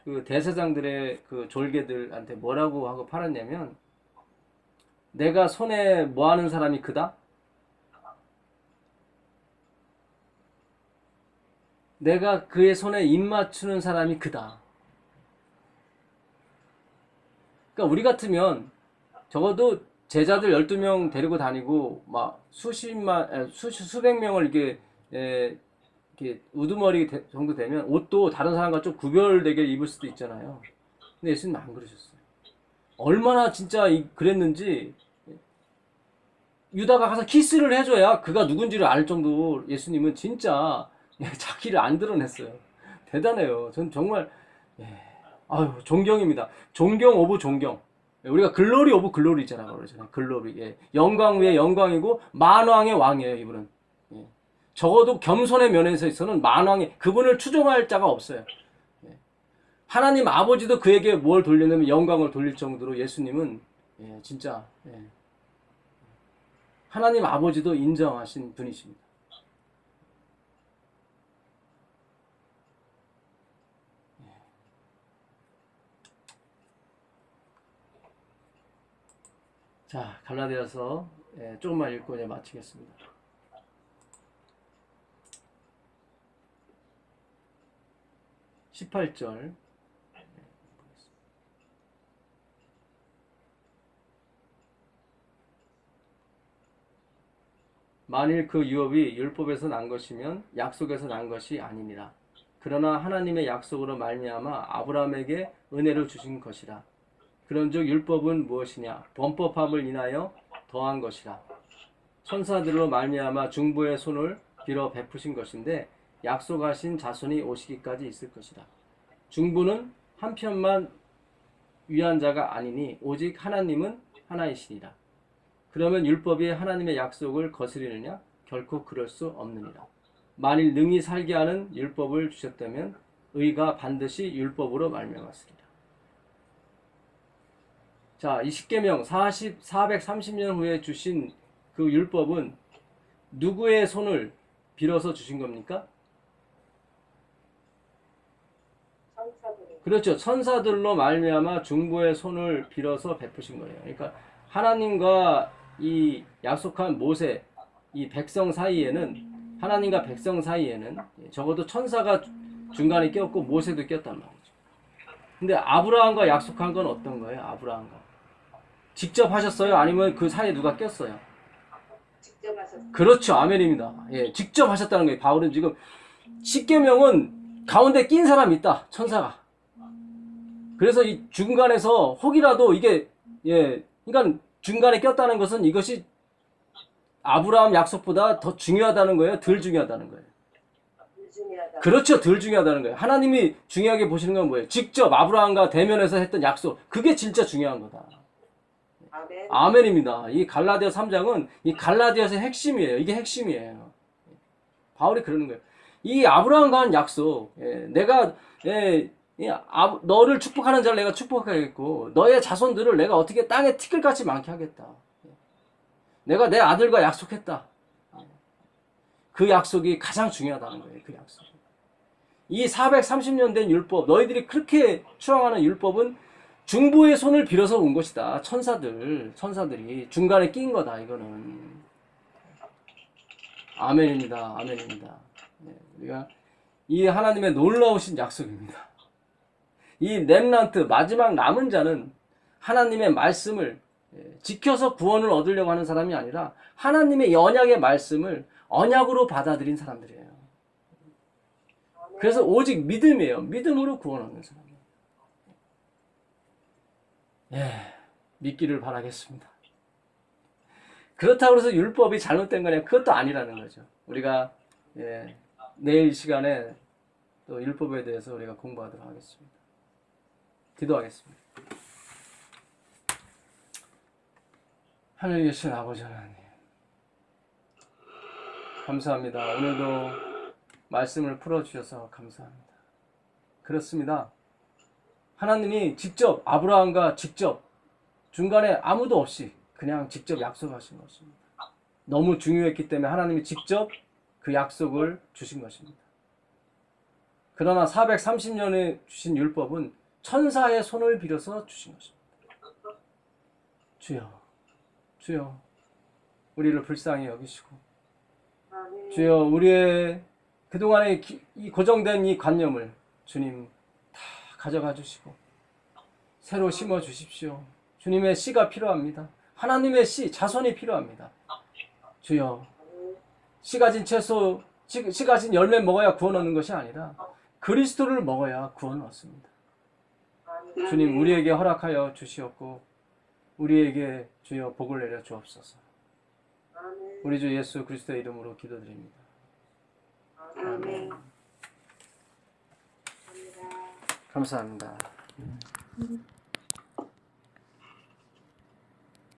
그 대사장들의 그 졸개들한테 뭐라고 하고 팔았냐면, 내가 손에 뭐 하는 사람이 크다? 내가 그의 손에 입 맞추는 사람이 크다. 그러니까 우리 같으면 적어도 제자들 12명 데리고 다니고 막 수백 명을 이렇게 우두머리 정도 되면 옷도 다른 사람과 좀 구별되게 입을 수도 있잖아요. 근데 예수님은 안 그러셨어요. 얼마나 진짜 그랬는지 유다가 가서 키스를 해줘야 그가 누군지를 알 정도 예수님은 진짜 자기를 안 드러냈어요. 대단해요. 전 정말 아유, 존경입니다. 존경 오브 존경. 우리가 글로리 오브 글로리잖아요. 그러잖아요. 글로리. 영광 위에 영광이고 만왕의 왕이에요. 이분은. 적어도 겸손의 면에서 있어서는 만왕의, 그분을 추종할 자가 없어요. 하나님 아버지도 그에게 뭘 돌리냐면 영광을 돌릴 정도로 예수님은 진짜 하나님 아버지도 인정하신 분이십니다. 자, 갈라디아서 조금만 읽고 이제 마치겠습니다. 18절. 만일 그 유업이 율법에서 난 것이면 약속에서 난 것이 아니니라. 그러나 하나님의 약속으로 말미암아 아브라함에게 은혜를 주신 것이라. 그런즉 율법은 무엇이냐? 범법함을 인하여 더한 것이라. 천사들로 말미암아 중보의 손을 빌어 베푸신 것인데 약속하신 자손이 오시기까지 있을 것이다. 중보는 한편만 위한 자가 아니니 오직 하나님은 하나이시니라. 그러면 율법이 하나님의 약속을 거스리느냐? 결코 그럴 수 없느니라. 만일 능히 살게 하는 율법을 주셨다면 의가 반드시 율법으로 말미암았으리라. 자, 이 십계명 430년 후에 주신 그 율법은 누구의 손을 빌어서 주신 겁니까? 천사들이. 그렇죠. 천사들로 말미암아 중보의 손을 빌어서 베푸신 거예요. 그러니까 하나님과 이 약속한 모세, 이 백성 사이에는, 하나님과 백성 사이에는 적어도 천사가 중간에 꼈고 모세도 꼈단 말이죠. 근데 아브라함과 약속한 건 어떤 거예요? 아브라함과 직접 하셨어요? 아니면 그 사이에 누가 꼈어요? 직접 하셨어요. 그렇죠. 아멘입니다. 예, 직접 하셨다는 거예요. 바울은 지금 십계명은 가운데 낀 사람이 있다. 천사가. 그래서 이 중간에서 혹이라도 이게, 예, 그러니까 중간에 꼈다는 것은 이것이 아브라함 약속보다 더 중요하다는 거예요? 덜 중요하다는 거예요? 중요하다. 그렇죠. 덜 중요하다는 거예요. 하나님이 중요하게 보시는 건 뭐예요? 직접 아브라함과 대면해서 했던 약속. 그게 진짜 중요한 거다. 아멘. 아멘입니다. 이 갈라디아 3장은 이 갈라디아서의 핵심이에요. 이게 핵심이에요. 바울이 그러는 거예요. 이 아브라함과 한 약속, 내가 너를 축복하는 자를 내가 축복하겠고 너의 자손들을 내가 어떻게 땅에 티끌같이 많게 하겠다. 내가 내 아들과 약속했다. 그 약속이 가장 중요하다는 거예요. 그 약속. 이 430년 된 율법, 너희들이 그렇게 추앙하는 율법은 중보의 손을 빌어서 온 것이다. 천사들이 중간에 낀 거다. 이거는 아멘입니다. 아멘입니다. 우리가 이 하나님의 놀라우신 약속입니다. 이 렘넌트, 마지막 남은 자는 하나님의 말씀을 지켜서 구원을 얻으려고 하는 사람이 아니라 하나님의 언약의 말씀을 언약으로 받아들인 사람들이에요. 그래서 오직 믿음이에요. 믿음으로 구원 얻는 사람. 믿기를 바라겠습니다. 그렇다고 해서 율법이 잘못된 거냐? 그것도 아니라는 거죠. 우리가 내일 시간에 또 율법에 대해서 우리가 공부하도록 하겠습니다. 기도하겠습니다. 하늘에 계신 아버지 하나님, 감사합니다. 오늘도 말씀을 풀어주셔서 감사합니다. 그렇습니다. 하나님이 직접 아브라함과 직접 중간에 아무도 없이 그냥 직접 약속하신 것입니다. 너무 중요했기 때문에 하나님이 직접 그 약속을 주신 것입니다. 그러나 430년에 주신 율법은 천사의 손을 빌어서 주신 것입니다. 주여 우리를 불쌍히 여기시고 주여 우리의 그동안의 이 고정된 이 관념을 주님 다 가져가 주시고 새로 심어 주십시오. 주님의 씨가 필요합니다. 하나님의 씨, 자손이 필요합니다. 주여 씨 가진 채소, 씨 가진 열매 먹어야 구원 얻는 것이 아니라 그리스도를 먹어야 구원을 얻습니다. 주님 우리에게 허락하여 주시옵고 우리에게 주여 복을 내려 주옵소서. 우리 주 예수 그리스도의 이름으로 기도드립니다. 아멘. 감사합니다.